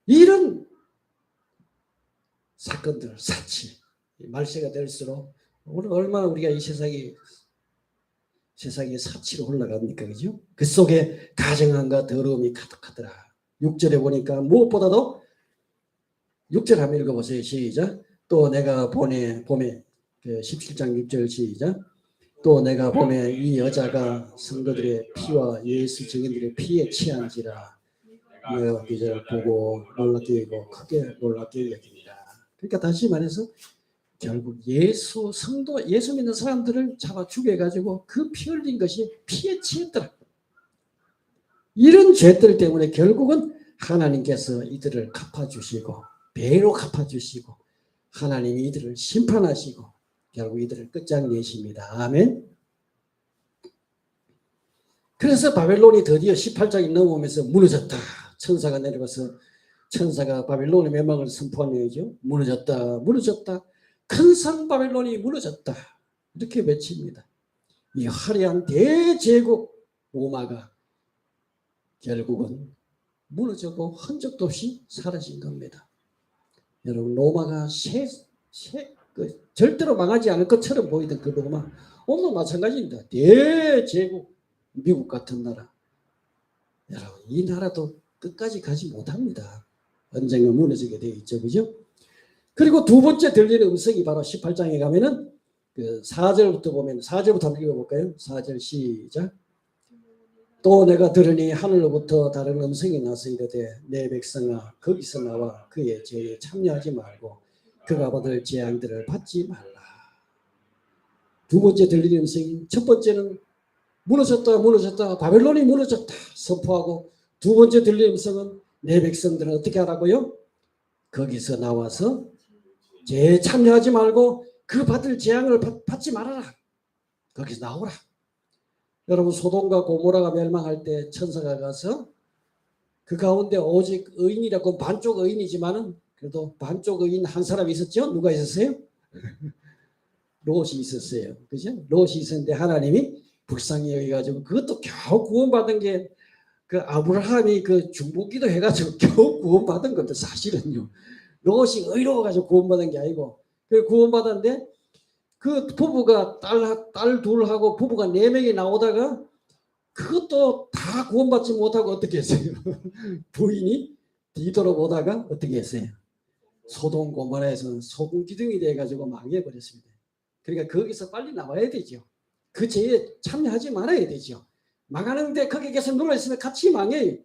이런 사건들, 사치, 말세가 될수록 오늘 얼마나 우리가 이 세상에 사치로 올라갑니까? 그죠? 그 속에 가증함과 더러움이 가득하더라. 6절에 보니까 무엇보다도 6절 한번 읽어보세요. 시작. 또 내가 봄에 그 17장 6절 시작. 또 내가 봄에 이 여자가 성도들의 피와 예수 증인들의 피에 취한지라 내가 이제 보고 놀랍게 여기고 크게 놀랍게 여깁니다. 그러니까 다시 말해서 결국 예수 믿는 사람들을 잡아 죽여가지고 그 피 흘린 것이 피에 취했더라. 이런 죄들 때문에 결국은 하나님께서 이들을 갚아주시고 배로 갚아주시고 하나님이 이들을 심판하시고 결국 이들을 끝장내십니다. 아멘. 그래서 바벨론이 드디어 18장이 넘어오면서 무너졌다. 천사가 내려가서 천사가 바벨론의 멸망을 선포한 내용이죠. 무너졌다. 큰 성 바벨론이 무너졌다. 이렇게 외칩니다. 이 화려한 대제국 로마가 결국은 무너지고 흔적도 없이 사라진 겁니다. 여러분 로마가 절대로 망하지 않을 것처럼 보이던 그 로마 오늘도 마찬가지입니다. 대제국 미국 같은 나라. 여러분 이 나라도 끝까지 가지 못합니다. 언젠가 무너지게 되어 있죠. 그죠? 그리고 두 번째 들리는 음성이 바로 18장에 가면은 그 4절부터 보면 4절부터 한번 읽어볼까요? 4절 시작. 또 내가 들으니 하늘로부터 다른 음성이 나서 이르되 내 백성아 거기서 나와 그의 죄에 참여하지 말고 그가 받을 재앙들을 받지 말라. 두 번째 들리는 음성이 첫 번째는 무너졌다 바벨론이 무너졌다 선포하고 두 번째 들리는 음성은 내 백성들은 어떻게 하라고요? 거기서 나와서 죄에 참여하지 말고 그 받을 재앙을 받지 말아라. 거기서 나오라. 여러분 소돔과 고모라가 멸망할 때 천사가 가서 그 가운데 오직 의인이라고 반쪽 의인이지만은 그래도 반쪽 의인 한 사람이 있었죠. 누가 있었어요? 롯이 있었어요. 그죠? 롯이 있었는데 하나님이 불쌍히 여기가지고 그것도 겨우 구원받은 게 그 아브라함이 그 중보기도 해가지고 겨우 구원받은 건데 사실은요. 롯이 의로워가지고 구원받은 게 아니고 그 구원받았는데 그 부부가 딸 둘하고 부부가 4명이 나오다가 그것도 다 구원받지 못하고 어떻게 했어요? 부인이 뒤돌아보다가 어떻게 했어요? 소돔 고모라에서는 소금 기둥이 돼가지고 망해버렸습니다. 그러니까 거기서 빨리 나와야 되죠. 그 죄에 참여하지 말아야 되죠. 망하는데 거기 계속 눌러있으면 같이 망해요.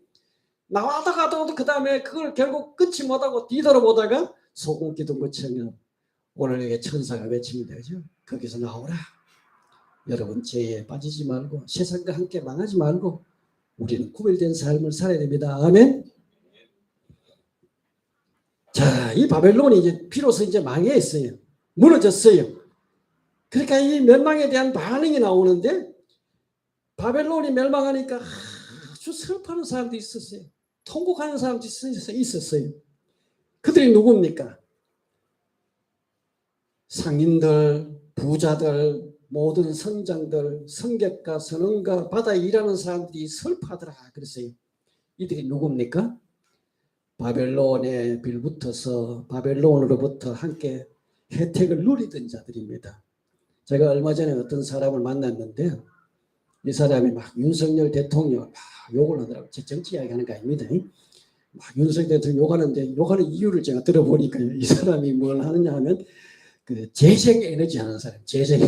나와다가도 그 다음에 그걸 결국 끊지 못하고 뒤돌아보다가 소금 기둥 붙이면 오늘 여기 천사가 외칩니다. 그죠? 거기서 나오라. 여러분 죄에 빠지지 말고 세상과 함께 망하지 말고 우리는 구별된 삶을 살아야 됩니다. 아멘. 자, 이 바벨론이 이제 비로소 이제 망했어요. 무너졌어요. 그러니까 이 멸망에 대한 반응이 나오는데 바벨론이 멸망하니까 아주 슬퍼하는 사람도 있었어요. 통곡하는 사람도 있었어요. 그들이 누굽니까? 상인들, 부자들, 모든 선장들, 성객가, 선원가, 바다에 일하는 사람들이 슬퍼하더라 그랬어요. 이들이 누굽니까? 바벨론에 빌붙어서 바벨론으로부터 함께 혜택을 누리던 자들입니다. 제가 얼마 전에 어떤 사람을 만났는데 이 사람이 막 윤석열 대통령을 막 욕을 하더라고요. 제 정치 이야기 하는 거 아닙니다. 막 윤석열 대통령 욕하는데 욕하는 이유를 제가 들어보니까요. 이 사람이 뭘 하느냐 하면 그 재생 에너지 하는 사람, 재생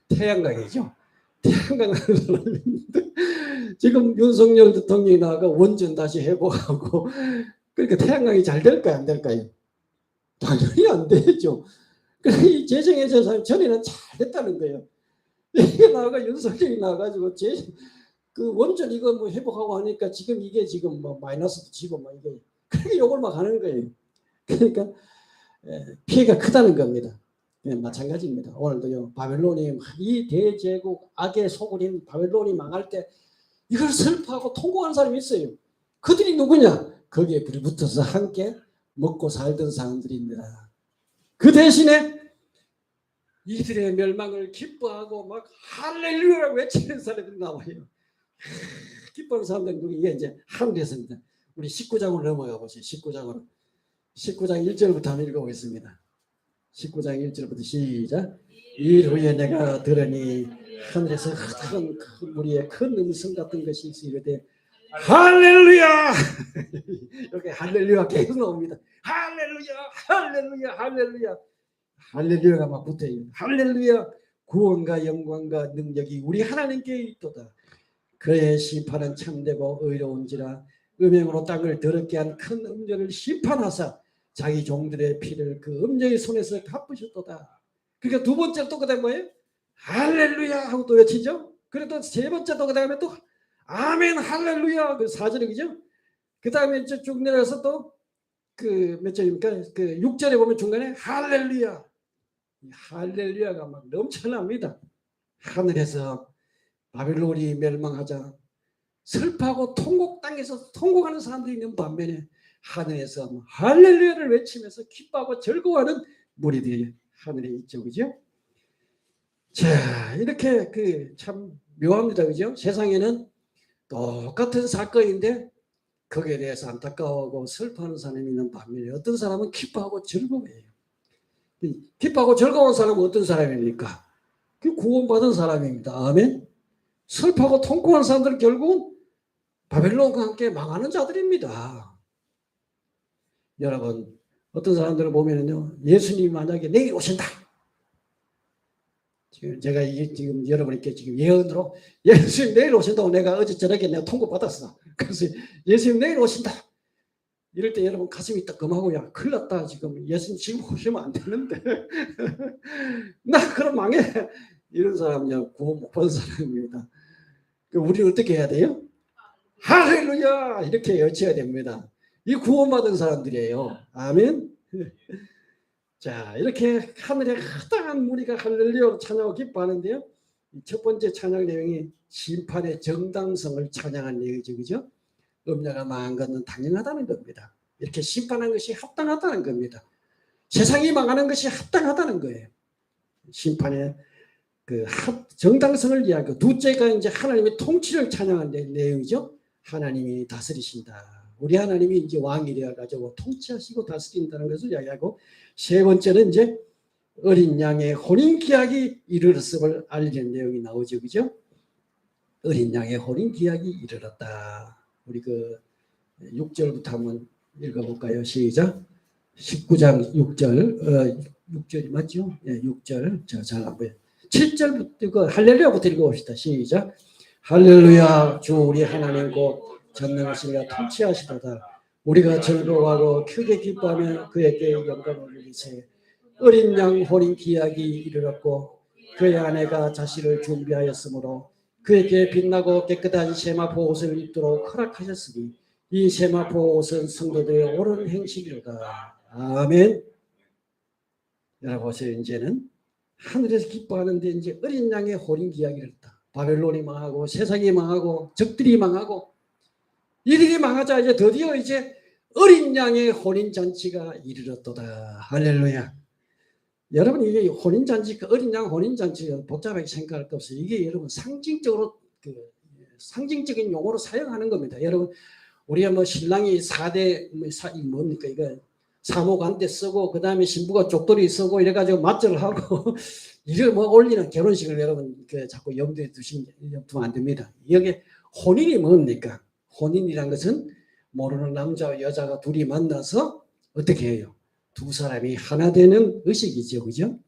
태양광이죠. 태양광 하는 사람인데 지금 윤석열 대통령이 나가 원전 다시 회복하고 그러니까 태양광이 잘 될까요? 안 될까요? 당연히 안 되죠. 그래서 이 재생에너지 사람 전에는 잘 됐다는 거예요. 이게 나가 윤석열이 나가지고 그 원전 이거 뭐 회복하고 하니까 지금 이게 지금 뭐 마이너스도 지고 뭐 이게 그렇게 욕을 막 하는 거예요. 그러니까 피해가 크다는 겁니다. 마찬가지입니다. 오늘도요 바벨론이 이 대제국 악의 소굴인 바벨론이 망할 때 이걸 슬퍼하고 통곡하는 사람이 있어요. 그들이 누구냐? 거기에 불이 붙어서 함께 먹고 살던 사람들입니다. 그 대신에 이들의 멸망을 기뻐하고 막 할렐루야라고 외치는 사람들이 나와요. 기뻐하는 사람들은 이게 이제 하늘에서입니다. 우리 19장으로 넘어가 보세요. 19장으로. 19장 1절부터 한번 읽어보겠습니다. 19장 1절부터 시작. 일 후에 내가 들으니 하늘에서 큰 무리의 큰 음성 같은 것이 이르되 할렐루야. 이렇게 할렐루야 계속 나옵니다. 할렐루야, 할렐루야, 할렐루야. 할렐루야가 막 붙어요. 할렐루야. 구원과 영광과 능력이 우리 하나님께 있도다. 그의 심판은 참되고 의로운지라 음행으로 땅을 더럽게 한 큰 음녀를 심판하사 자기 종들의 피를 그 음녀의 손에서 갚으셨도다. 그러니까 두 번째 또 그다음 뭐예요? 할렐루야 하고 또 외치죠. 그래도 세 번째 또 그다음에 또 아멘 할렐루야 그 4절이죠. 그다음에 이제 쭉 내려가서 또 그 몇 절입니까? 그 6절에 보면 중간에 할렐루야. 할렐루야가 막 넘쳐납니다. 하늘에서 바벨론이 멸망하자 슬퍼하고 통곡 땅에서 통곡하는 사람들이 있는 반면에 하늘에서 할렐루야를 외치면서 기뻐하고 즐거워하는 무리들이 하늘에 있죠. 그죠? 자, 이렇게 그 참 묘합니다. 그죠? 세상에는 똑같은 사건인데 거기에 대해서 안타까워하고 슬퍼하는 사람이 있는 반면에 어떤 사람은 기뻐하고 즐거워해요. 기뻐하고 즐거운 사람은 어떤 사람입니까? 그 구원받은 사람입니다. 아멘. 슬퍼하고 통곡하는 사람들은 결국은 바벨론과 함께 망하는 자들입니다. 여러분 어떤 사람들을 보면요 예수님이 만약에 내일 오신다. 지금 제가 지금 여러분께 지금 예언으로 예수님 내일 오신다고 내가 어제 저녁에 내가 통보 받았어. 그래서 예수님 내일 오신다. 이럴 때 여러분 가슴이 따끔하고 야 큰일 났다. 지금 예수님 지금 오시면 안 되는데 나 그럼 망해. 이런 사람이야 구원 못 받은 사람입니다. 우리는 어떻게 해야 돼요? 할렐루야 이렇게 외쳐야 됩니다. 이 구원받은 사람들이에요. 아멘. 자 이렇게 하늘에 허다한 무리가 할렐루야 찬양하고 기뻐하는데요. 첫 번째 찬양 내용이 심판의 정당성을 찬양한 내용이죠. 그죠? 음녀가 망한 것은 당연하다는 겁니다. 이렇게 심판한 것이 합당하다는 겁니다. 세상이 망하는 것이 합당하다는 거예요. 심판의 그 정당성을 이야기하고 둘째가 이제 하나님의 통치를 찬양한 내용이죠. 하나님이 다스리신다. 우리 하나님이 이제 왕이 되어 가지고 통치하시고 다스린다는 것을 이야기하고 세 번째는 이제 어린 양의 혼인 기약이 이르렀음을 알리는 내용이 나오죠, 그죠? 어린 양의 혼인 기약이 이르렀다. 우리 그 6절부터 한번 읽어볼까요? 시작. 19장 6절, 6절이 맞죠? 예, 6절. 잘 안 보여. 7절부터 그 할렐루야부터 읽어봅시다. 시작. 할렐루야, 주 우리 하나님 곧 전능하시니가 통치하시도다. 우리가 즐거워하고 크게 기뻐하며 그에게 영광을 돌리세. 어린 양 혼인 기약이 이르렀고 그의 아내가 자신을 준비하였으므로 그에게 빛나고 깨끗한 세마포 옷을 입도록 허락하셨으니 이 세마포 옷은 성도들의 옳은 행실이로다. 아멘. 여러분 보세요. 이제는 하늘에서 기뻐하는데 이제 어린 양의 혼인 기약이 이르렀다. 바벨론이 망하고 세상이 망하고 적들이 망하고 이들이 망하자 이제 드디어 이제 어린 양의 혼인 잔치가 이르렀도다. 할렐루야. 여러분 이게 혼인 잔치, 어린 양 혼인 잔치 복잡하게 생각할 거 없어요. 이게 여러분 상징적으로 상징적인 용어로 사용하는 겁니다. 여러분 우리가 뭐 신랑이 4대 뭡니까 이거 사모관대 쓰고 그 다음에 신부가 쪽돌이 쓰고 이래가지고 맞절을 하고 이걸 뭐 올리는 결혼식을 여러분 자꾸 염두에 두면 안 됩니다. 여기 혼인이 뭡니까? 혼인이란 것은 모르는 남자와 여자가 둘이 만나서 어떻게 해요? 두 사람이 하나 되는 의식이죠, 그죠?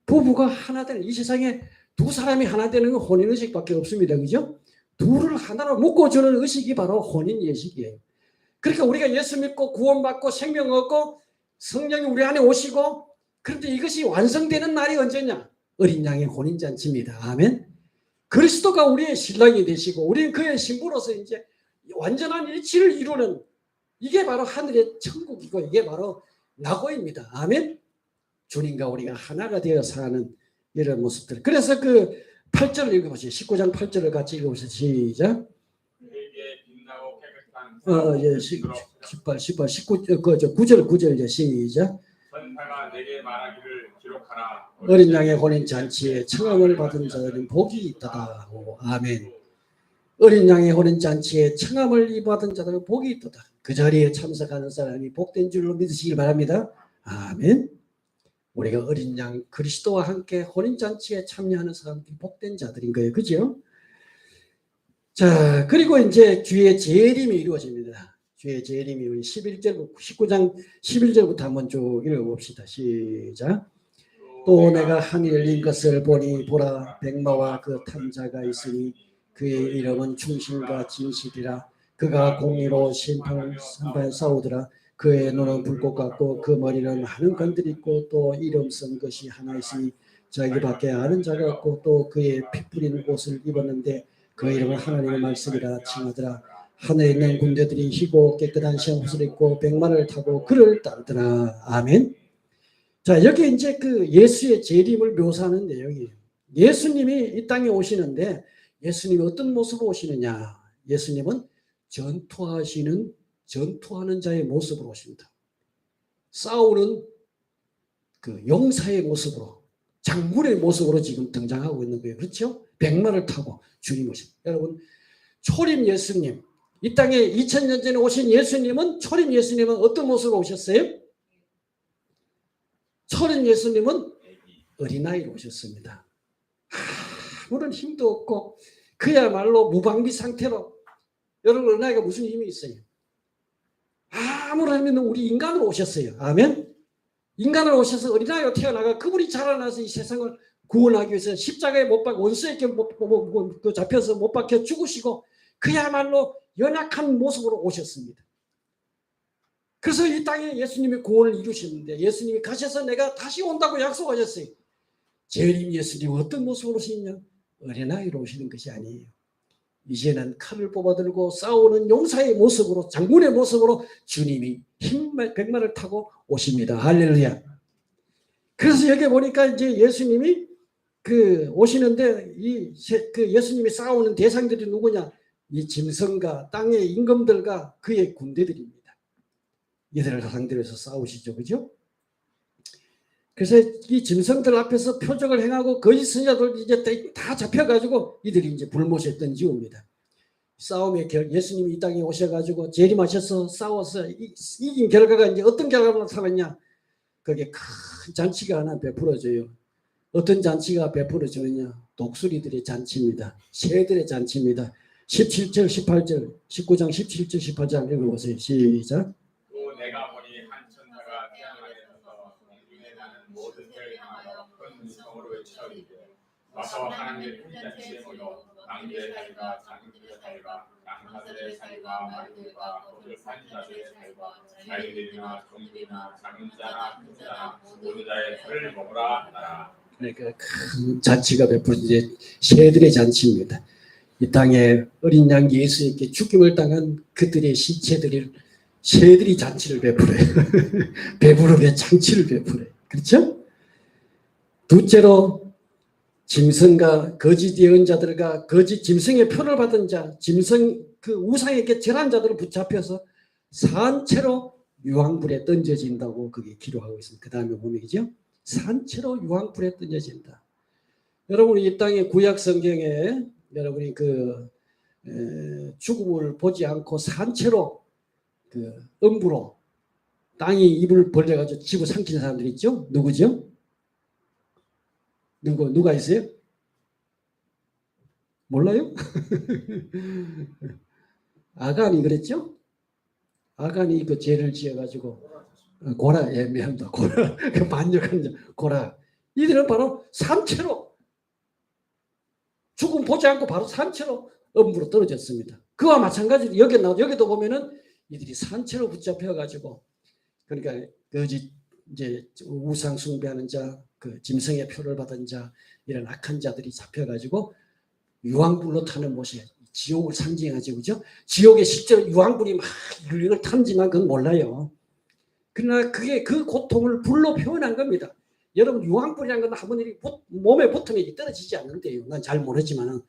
부부가 하나 되는 이 세상에 두 사람이 하나 되는 건 혼인 의식밖에 없습니다, 그죠? 둘을 하나로 묶어주는 의식이 바로 혼인 예식이에요. 그러니까 우리가 예수 믿고 구원받고 생명 얻고 성령이 우리 안에 오시고 그런데 이것이 완성되는 날이 언제냐? 어린 양의 혼인잔치입니다. 아멘. 그리스도가 우리의 신랑이 되시고 우리는 그의 신부로서 이제 완전한 일치를 이루는 이게 바로 하늘의 천국이고 이게 바로 낙오입니다. 아멘. 주님과 우리가 하나가 되어 사는 이런 모습들. 그래서 그 8절을 읽어보세요. 19장 8절을 같이 읽어보세요. 시작. 예, 18, 19, 9절 이제 시작. 천사가 내게 말하기를 기록하라. 어린 양의 혼인 잔치에 청함을 받은 자들은 복이 있도다. 아멘. 어린 양의 혼인 잔치에 청함을 받은 자들은 복이 있도다. 그 자리에 참석하는 사람이 복된 줄로 믿으시길 바랍니다. 아멘. 우리가 어린 양 그리스도와 함께 혼인 잔치에 참여하는 사람들이 복된 자들인 거예요, 그죠? 자, 그리고 이제 주의 재림이 이루어집니다. 주의 재림이 우리 19장 11절부터 한번 쭉 읽어봅시다. 시작. 또 내가 하늘 열린 것을 보니 보라 백마와 그 탐자가 있으니 그의 이름은 충신과 진실이라. 그가 공의로 심판을 싸우더라. 그의 눈은 불꽃 같고 그 머리는 하는 건들이 있고 또 이름 쓴 것이 하나 있으니 자기밖에 아는 자가 없고 또 그의 피 뿌린 옷을 입었는데 그 이름은 하나님의 말씀이라 칭하더라. 하늘에 있는 군대들이 희고 깨끗한 새 옷을 입고 백마를 타고 그를 따르더라. 아멘. 자, 여기 이제 그 예수의 재림을 묘사하는 내용이에요. 예수님이 이 땅에 오시는데 예수님이 어떤 모습으로 오시느냐? 예수님은 전투하는 자의 모습으로 오십니다. 싸우는 그 용사의 모습으로, 장군의 모습으로 지금 등장하고 있는 거예요. 그렇죠? 백마를 타고 주님 오십니다. 여러분, 초림 예수님, 이 땅에 2000년 전에 오신 예수님은, 초림 예수님은 어떤 모습으로 오셨어요? 초림 예수님은 어린아이로 오셨습니다. 아무런 힘도 없고 그야말로 무방비 상태로. 여러분, 어린아이가 무슨 힘이 있어요? 아무런 힘이 없는 우리 인간으로 오셨어요. 아멘. 인간으로 오셔서 어린아이로 태어나가 그분이 자라나서 이 세상을 구원하기 위해서 십자가에 못 박혀 원수에게 잡혀서 못 박혀 죽으시고 그야말로 연약한 모습으로 오셨습니다. 그래서 이 땅에 예수님이 구원을 이루셨는데 예수님이 가셔서 내가 다시 온다고 약속하셨어요. 재림 예수님은 어떤 모습으로 오시냐? 어린아이로 오시는 것이 아니에요. 이제는 칼을 뽑아들고 싸우는 용사의 모습으로, 장군의 모습으로 주님이 백마를 타고 오십니다. 할렐루야. 그래서 여기 보니까 이제 예수님이 오시는데 그 예수님이 싸우는 대상들이 누구냐? 이 짐승과 땅의 임금들과 그의 군대들입니다. 이들을 상대로 해서 싸우시죠. 그죠? 그래서 이 짐승들 앞에서 표적을 행하고 거짓 선지자들 이제 다 잡혀가지고 이들이 이제 불못에 던지옵니다. 싸움의 예수님이 이 땅에 오셔가지고 재림하셔서 싸워서 이긴 결과가 이제 어떤 결과가 나타났냐? 그게 큰 잔치가 하나 베풀어져요. 어떤 잔치가 베풀어지느냐? 독수리들의 잔치입니다. 새들의 잔치입니다. 17절, 18절, 19장 17절, 18절 읽어보세요. 시작. 또 내가 보니 한 천사가 태양 아래에서 공중에 나는 모든 별 향하여 큰 성으로 외쳐이르되 와서 하나님의 큰 잔치에 모여 왕들의 살과 장군들의 살과 양파들의 살과 말들과 거기를 산 자들의 살과 자유들이나 종들이나 작은 자나 큰 자나 모든 자의 살을 먹으라 하더라. 그러니까 큰 잔치가 베풀어진 새들의 잔치입니다. 이 땅에 어린 양 예수님께 죽임을 당한 그들의 시체들을 새들이 잔치를 베풀어요. 배부르게 잔치를 베풀어요. 그렇죠? 둘째로 짐승과 거짓 예언자들과 거짓 짐승의 표를 받은 자, 짐승 그 우상에게 절한 자들을 붙잡혀서 산채로 유황불에 던져진다고 그게 기록하고 있습니다. 그 다음에 보면이죠. 산채로 유황불에 던져진다. 여러분 이 땅의 구약 성경에 여러분이 그 죽음을 보지 않고 산채로 그 음부로 땅이 입을 벌려가지고 집을 삼키는 사람들이 있죠. 누구죠? 누가 있어요? 몰라요? 아간이 그랬죠? 아간이 그 죄를 지어가지고 고라, 미안합니다. 고라, 그 반역한 자, 고라. 이들은 바로 산채로 죽음 보지 않고 바로 산채로 음부로 떨어졌습니다. 그와 마찬가지로 여기도 보면은 이들이 산채로 붙잡혀가지고 그러니까 거짓 이제 우상 숭배하는 자, 그 짐승의 표를 받은 자 이런 악한 자들이 잡혀가지고 유황불로 타는 곳이 지옥을 상징하죠, 그죠? 지옥에 실제로 유황불이 막 이걸 타는지만 그건 몰라요. 그러나 그게 그 고통을 불로 표현한 겁니다. 여러분 유황불이라는 건 한번 몸에 붙으면 떨어지지 않는데요. 난 잘 모르지만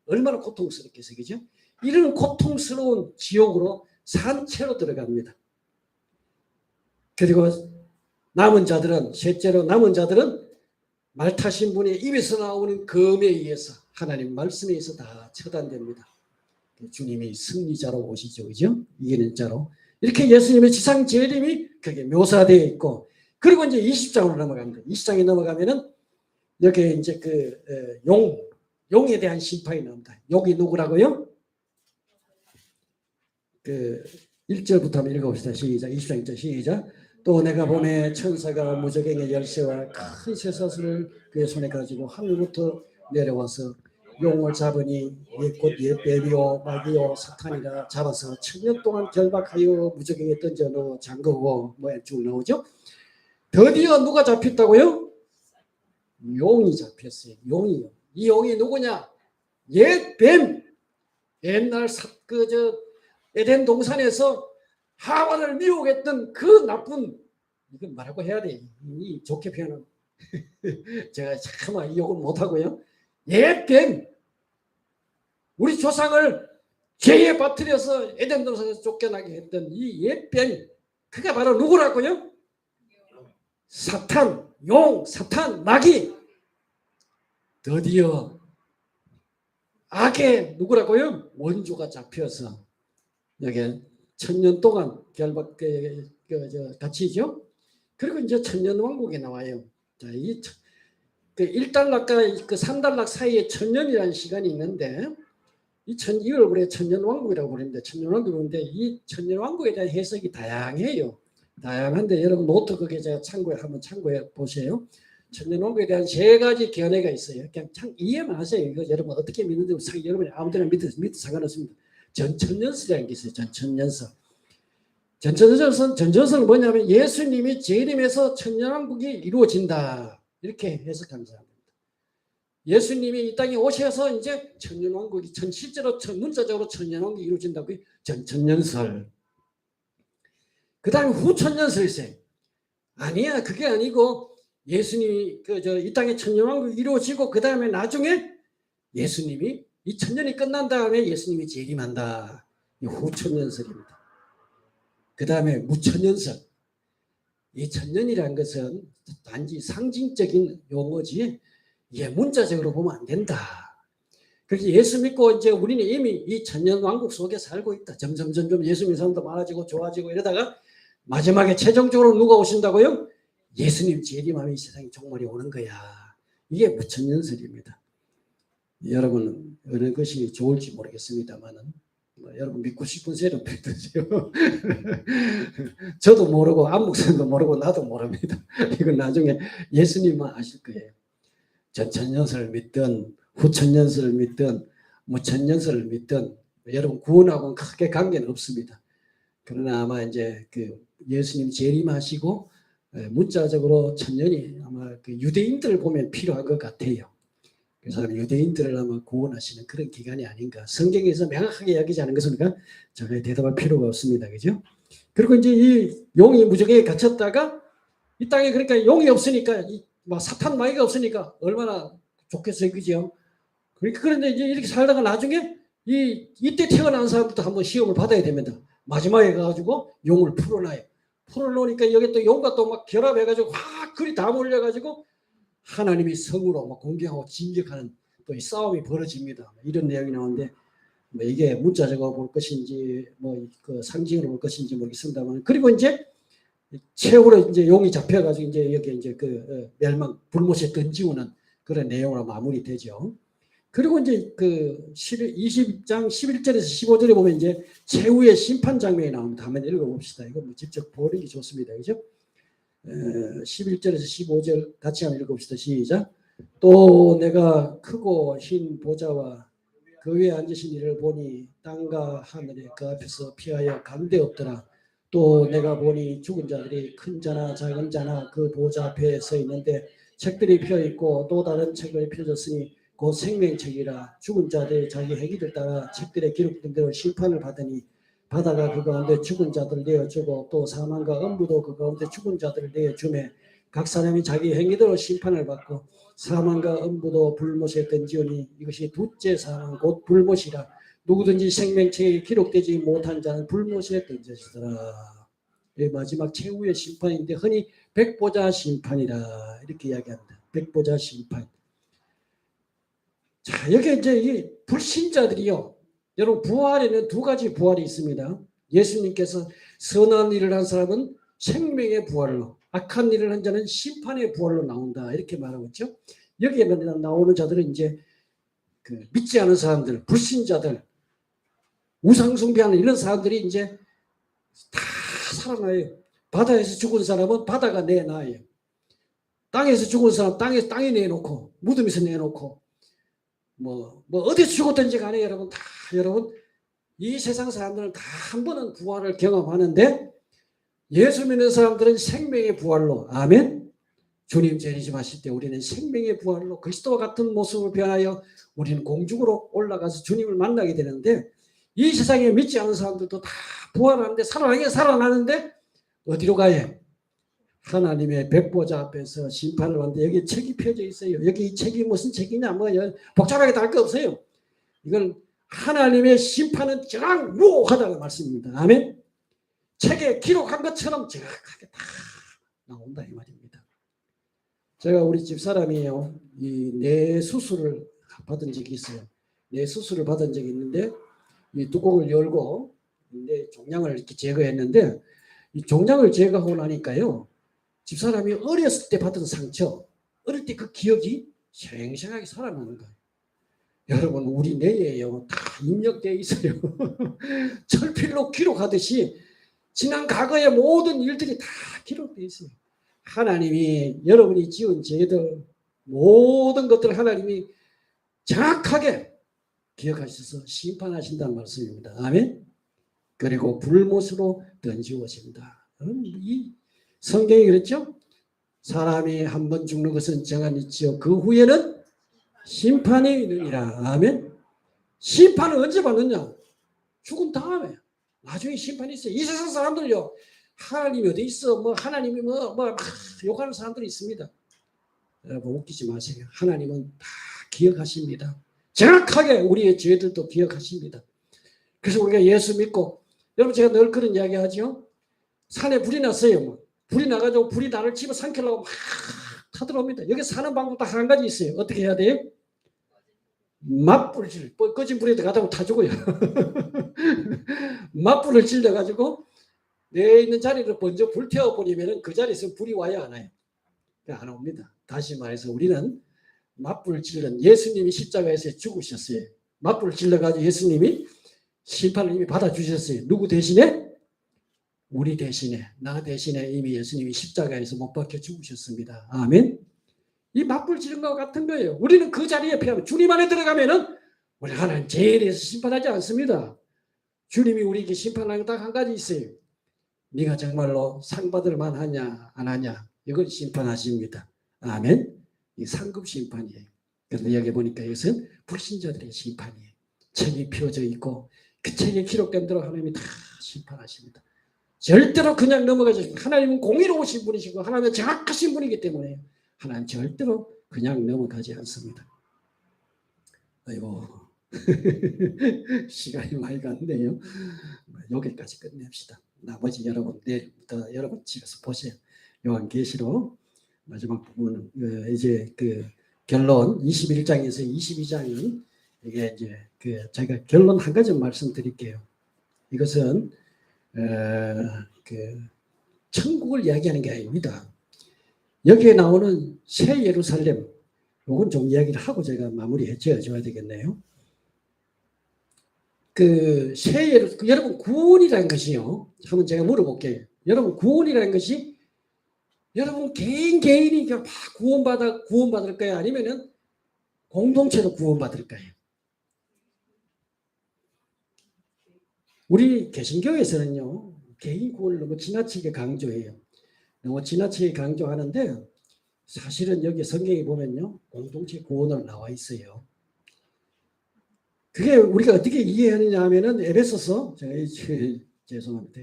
얼마나 고통스럽겠어요, 그죠? 이런 고통스러운 지옥으로 산채로 들어갑니다. 그리고 남은 자들은 셋째로 남은 자들은 말 타신 분의 입에서 나오는 검에 의해서 하나님 말씀에 의해서 다 처단됩니다. 주님이 승리자로 오시죠, 그죠? 이기는 자로 이렇게 예수님의 지상 재림이 그게 묘사되어 있고 그리고 이제 20장으로 넘어갑니다. 20장에 넘어가면은 여기 이제 그 용에 대한 심판이 나옵니다. 용이 누구라고요? 그 1절부터 한번 읽어봅시다. 시작. 20장 1절 시작. 또 내가 보매 천사가 무저갱의 열쇠와 큰 쇠사슬을 그의 손에 가지고 하늘부터 내려와서 용을 잡으니 곧 뱀이요 마귀요 사탄이라 잡아서 1000년 동안 결박하여 무저갱에 던져 넣어 잠그고 뭐야 쭉 나오죠. 드디어 누가 잡혔다고요? 용이 잡혔어요. 용이요. 이 용이 누구냐? 옛 뱀. 옛날 에덴 동산에서 하와를 미혹했던 그 나쁜 이건 뭐라고 해야 돼? 이 좋게 표현은 제가 참 이 욕을 못하고요. 옛 뱀. 우리 조상을 죄에 빠뜨려서 에덴 동산에서 쫓겨나게 했던 이 옛 뱀. 그게 바로 누구라고요? 사탄, 용, 사탄, 마귀. 드디어 악의 누구라고요? 원조가 잡혀서 여기 1000년 동안 결박 갇히죠. 그리고 이제 천년왕국에 나와요. 자, 이 그 1단락과 그 3단락 사이에 1000년이라는 시간이 있는데 이걸 우리가 천년왕국이라고 부르는데 천년왕국인데 이 천년왕국에 대한 해석이 다양해요. 다양한데 여러분 노트 그게 제가 한번 참고해 보세요. 천년왕국에 대한 3가지 견해가 있어요. 그냥 참 이해만 하세요. 이거 여러분 어떻게 믿는지 여러분이 아무데나 믿어도 상관없습니다. 전천년설이라는 게 있어요. 전천년설. 전천년설은 뭐냐면 예수님이 재림해서 천년왕국이 이루어진다. 이렇게 해석하는 사람입니다. 예수님이 이 땅에 오셔서 이제 천년왕국이 실제로 문자적으로 천년왕국이 이루어진다고 전천년설. 그 다음에 후천년설이 있어요. 아니야, 그게 아니고 예수님이 이 땅에 천년왕국이 이루어지고 그 다음에 나중에 예수님이 이 천년이 끝난 다음에 예수님이 재림한다. 이 후천년설입니다. 그 다음에 무천년설. 이 천년이라는 것은 단지 상징적인 용어지 이게 문자적으로 보면 안 된다. 그래서 예수 믿고 이제 우리는 이미 이 천년왕국 속에 살고 있다. 점점 예수 믿는 사람도 많아지고 좋아지고 이러다가 마지막에 최종적으로 누가 오신다고요? 예수님 재림하면 이 세상에 종말이 오는 거야. 이게 무천년설입니다. 여러분 어느 것이 좋을지 모르겠습니다만은 여러분 믿고 싶은 새로 믿으세요. 저도 모르고 안목선도 모르고 나도 모릅니다. 이건 나중에 예수님만 아실 거예요. 전천년설을 믿든 후천년설을 믿든 무천년설을 믿든 여러분 구원하고는 크게 관계는 없습니다. 그러나 아마 이제 그 예수님 재림하시고 문자적으로 천년이 아마 그 유대인들을 보면 필요한 것 같아요. 그래서 유대인들을 아마 구원하시는 그런 기간이 아닌가. 성경에서 명확하게 이야기하지 않은 것이니까 전혀 대답할 필요가 없습니다. 그죠? 그리고 이제 이 용이 무적에 갇혔다가 이 땅에 그러니까 용이 없으니까 막 사탄 마귀가 없으니까 얼마나 좋겠어요. 그죠? 그러니까 그런데 이제 이렇게 살다가 나중에 이때 태어난 사람부터 한번 시험을 받아야 됩니다. 마지막에 가가지고 용을 풀어놔요. 풀어놓으니까 여기 또 용과 또 막 결합해가지고 확 그리 다 몰려가지고 하나님이 성으로 막 공격하고 진격하는 또 이 싸움이 벌어집니다. 이런 내용이 나오는데 뭐 이게 문자적으로 볼 것인지 뭐 그 상징으로 볼 것인지 모르겠습니다만 그리고 이제 최후로 이제 용이 잡혀가지고 이제 여기 이제 그 멸망 불못에 던지우는 그런 내용으로 마무리되죠. 그리고 이제 그 20장 11절에서 15절에 보면 이제 최후의 심판 장면이 나옵니다. 한번 읽어봅시다. 이거 뭐 직접 보기 좋습니다. 그죠? 11절에서 15절 같이 한번 읽어봅시다. 시작. 또 내가 크고 흰 보좌와 그 위에 앉으신 이를 보니 땅과 하늘에 그 앞에서 피하여 간데 없더라. 또 내가 보니 죽은 자들이 큰 자나 작은 자나 그 보좌 앞에 서 있는데 책들이 펴 있고 또 다른 책을 펴졌으니 그 생명책이라. 죽은 자들이 자기 행위를 따라 책들에 기록된 대로 심판을 받으니 바다가 그 가운데 죽은 자들을 내어주고 또 사망과 음부도 그 가운데 죽은 자들을 내어주매 각 사람이 자기 행위대로 심판을 받고 사망과 음부도 불못에 던지오니 이것이 둘째 사망 곧 불못이라. 누구든지 생명책에 기록되지 못한 자는 불못에 던져지더라. 마지막 최후의 심판인데 흔히 백보자 심판이라 이렇게 이야기합니다. 백보자 심판. 자, 여기 이제 이 불신자들이요. 여러분 부활에는 두 가지 부활이 있습니다. 예수님께서 선한 일을 한 사람은 생명의 부활로, 악한 일을 한 자는 심판의 부활로 나온다 이렇게 말하고 있죠. 여기에 나오는 자들은 이제 그 믿지 않은 사람들, 불신자들, 우상 숭배하는 이런 사람들이 이제 다 살아나요. 바다에서 죽은 사람은 바다가 내놔요. 땅에서 죽은 사람 땅에 내놓고 무덤에서 내놓고 뭐 어디서 죽었든지 간에 여러분 이 세상 사람들은 다 한 번은 부활을 경험하는데 예수 믿는 사람들은 생명의 부활로 아멘. 주님 재림하실 때 우리는 생명의 부활로 그리스도와 같은 모습을 변하여 우리는 공중으로 올라가서 주님을 만나게 되는데 이 세상에 믿지 않은 사람들도 다 부활하는데 살아나는데 어디로 가요? 하나님의 백보자 앞에서 심판을 하는데 여기 책이 펴져 있어요. 여기 이 책이 무슨 책이냐 뭐 복잡하게 다 할 거 없어요. 이건 하나님의 심판은 정확무하다는 말씀입니다. 아멘. 책에 기록한 것처럼 정확하게 다 나온다 이 말입니다. 제가 우리 집사람이에요. 이 뇌 수술을 받은 적이 있어요. 뇌 수술을 받은 적이 있는데 이 뚜껑을 열고 뇌 종양을 이렇게 제거했는데 이 종양을 제거하고 나니까요. 집사람이 어렸을 때 받은 상처, 어릴 때 그 기억이 생생하게 살아나는 거예요. 여러분 우리 뇌에요 다 입력되어 있어요. 철필로 기록하듯이 지난 과거의 모든 일들이 다 기록되어 있어요. 하나님이 여러분이 지은 죄들 모든 것들을 하나님이 정확하게 기억하셔서 심판하신다는 말씀입니다. 아멘. 그리고 불못으로 던지워진다. 이 성경이 그랬죠? 사람이 한 번 죽는 것은 정한 이치요 그 후에는 심판이 있느니라. 아멘. 심판은 언제 받느냐? 죽은 다음에. 나중에 심판이 있어요. 이 세상 사람들요. 하나님이 어디 있어? 뭐 하나님이 뭐 욕하는 사람들이 있습니다. 여러분 웃기지 마세요. 하나님은 다 기억하십니다. 정확하게 우리의 죄들도 기억하십니다. 그래서 우리가 예수 믿고 여러분 제가 늘 그런 이야기 하죠. 산에 불이 났어요. 뭐. 불이 나가지고 불이 나를 집어 삼키려고 막 타들어옵니다. 여기 사는 방법 딱 한 가지 있어요. 어떻게 해야 돼요? 맞불을 질, 꺼진 불에도 가다가 타 죽어요. 맞불을 질러가지고 내 있는 자리를 먼저 불태워버리면 그 자리에서 불이 와야 안 와요. 안 옵니다. 다시 말해서 우리는 맞불 질른 예수님이 십자가에서 죽으셨어요. 맞불 질러가지고 예수님이 심판을 이미 받아주셨어요. 누구 대신에? 우리 대신에, 나 대신에 이미 예수님이 십자가에서 못 박혀 죽으셨습니다. 아멘. 이 맞불 지른 것과 같은 거예요. 우리는 그 자리에 피하면 주님 안에 들어가면은 우리 하나님 죄에 대해서 심판하지 않습니다. 주님이 우리에게 심판하는 딱 한 가지 있어요. 네가 정말로 상 받을 만하냐 안 하냐 이걸 심판하십니다. 아멘. 이 상급 심판이에요. 그런데 여기 보니까 이것은 불신자들의 심판이에요. 책이 피워져 있고 그 책에 기록된 대로 하나님이 다 심판하십니다. 절대로 그냥 넘어가지. 하나님은 공의로우신 분이시고 하나님은 정확하신 분이기 때문에 하나님 절대로 그냥 넘어가지 않습니다. 아이고 시간이 많이 갔네요. 여기까지 끝냅시다. 나머지 여러분 내일부터 여러분 집에서 보세요. 요한계시록 마지막 부분은 이제 그 결론 21장에서 22장은 이게 이제 그 제가 결론 한 가지 말씀드릴게요. 이것은 그 천국을 이야기하는 게 아닙니다. 여기에 나오는 새 예루살렘, 요건 좀 이야기를 하고 제가 마무리해 줘야 되겠네요. 그 새 예루살렘, 여러분 구원이라는 것이요. 한번 제가 물어볼게요. 여러분 구원이라는 것이 여러분 개인이 막 구원받을까요? 아니면은 공동체로 구원받을까요? 우리 개신교에서는요, 개인 구원을 너무 지나치게 강조해요. 너무 지나치게 강조하는데 사실은 여기 성경에 보면요, 공동체 구원으로 나와 있어요. 그게 우리가 어떻게 이해하느냐 하면은 에베소서, 제가 죄송합니다.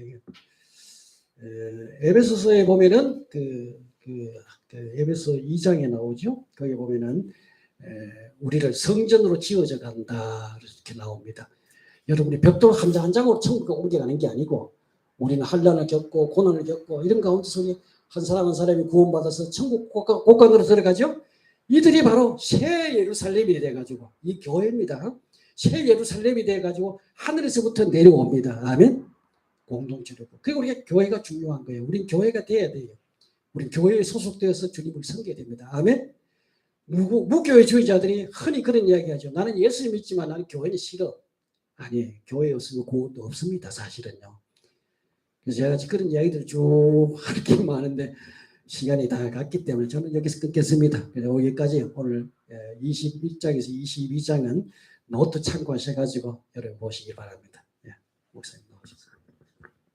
에베소서에 보면은 그 에베소 2장에 나오죠. 거기 보면은 우리를 성전으로 지어져 간다 이렇게 나옵니다. 여러분이 벽돌 한 장 한 장으로 천국에 옮겨가는 게 아니고 우리는 환난을 겪고 고난을 겪고 이런 가운데 속에 한 사람 한 사람이 구원받아서 천국 곳간으로 들어가죠. 이들이 바로 새 예루살렘이 돼가지고 이 교회입니다. 새 예루살렘이 돼가지고 하늘에서부터 내려옵니다. 아멘. 공동체로. 그리고 우리가 교회가 중요한 거예요. 우린 교회가 돼야 돼요. 우린 교회에 소속되어서 주님을 섬겨야 됩니다. 아멘. 무교회주의자들이 흔히 그런 이야기하죠. 나는 예수 믿지만 나는 교회는 싫어. 아니에요. 교회에 없으면 구원도 없습니다. 사실은요. 그래서 제가 그런 이야기들 쭉 할 게 많은데 시간이 다 갔기 때문에 저는 여기서 끊겠습니다. 그래서 여기까지 오늘 21장에서 22장은 노트 참고하셔가지고 여러분 보시기 바랍니다. 목사님.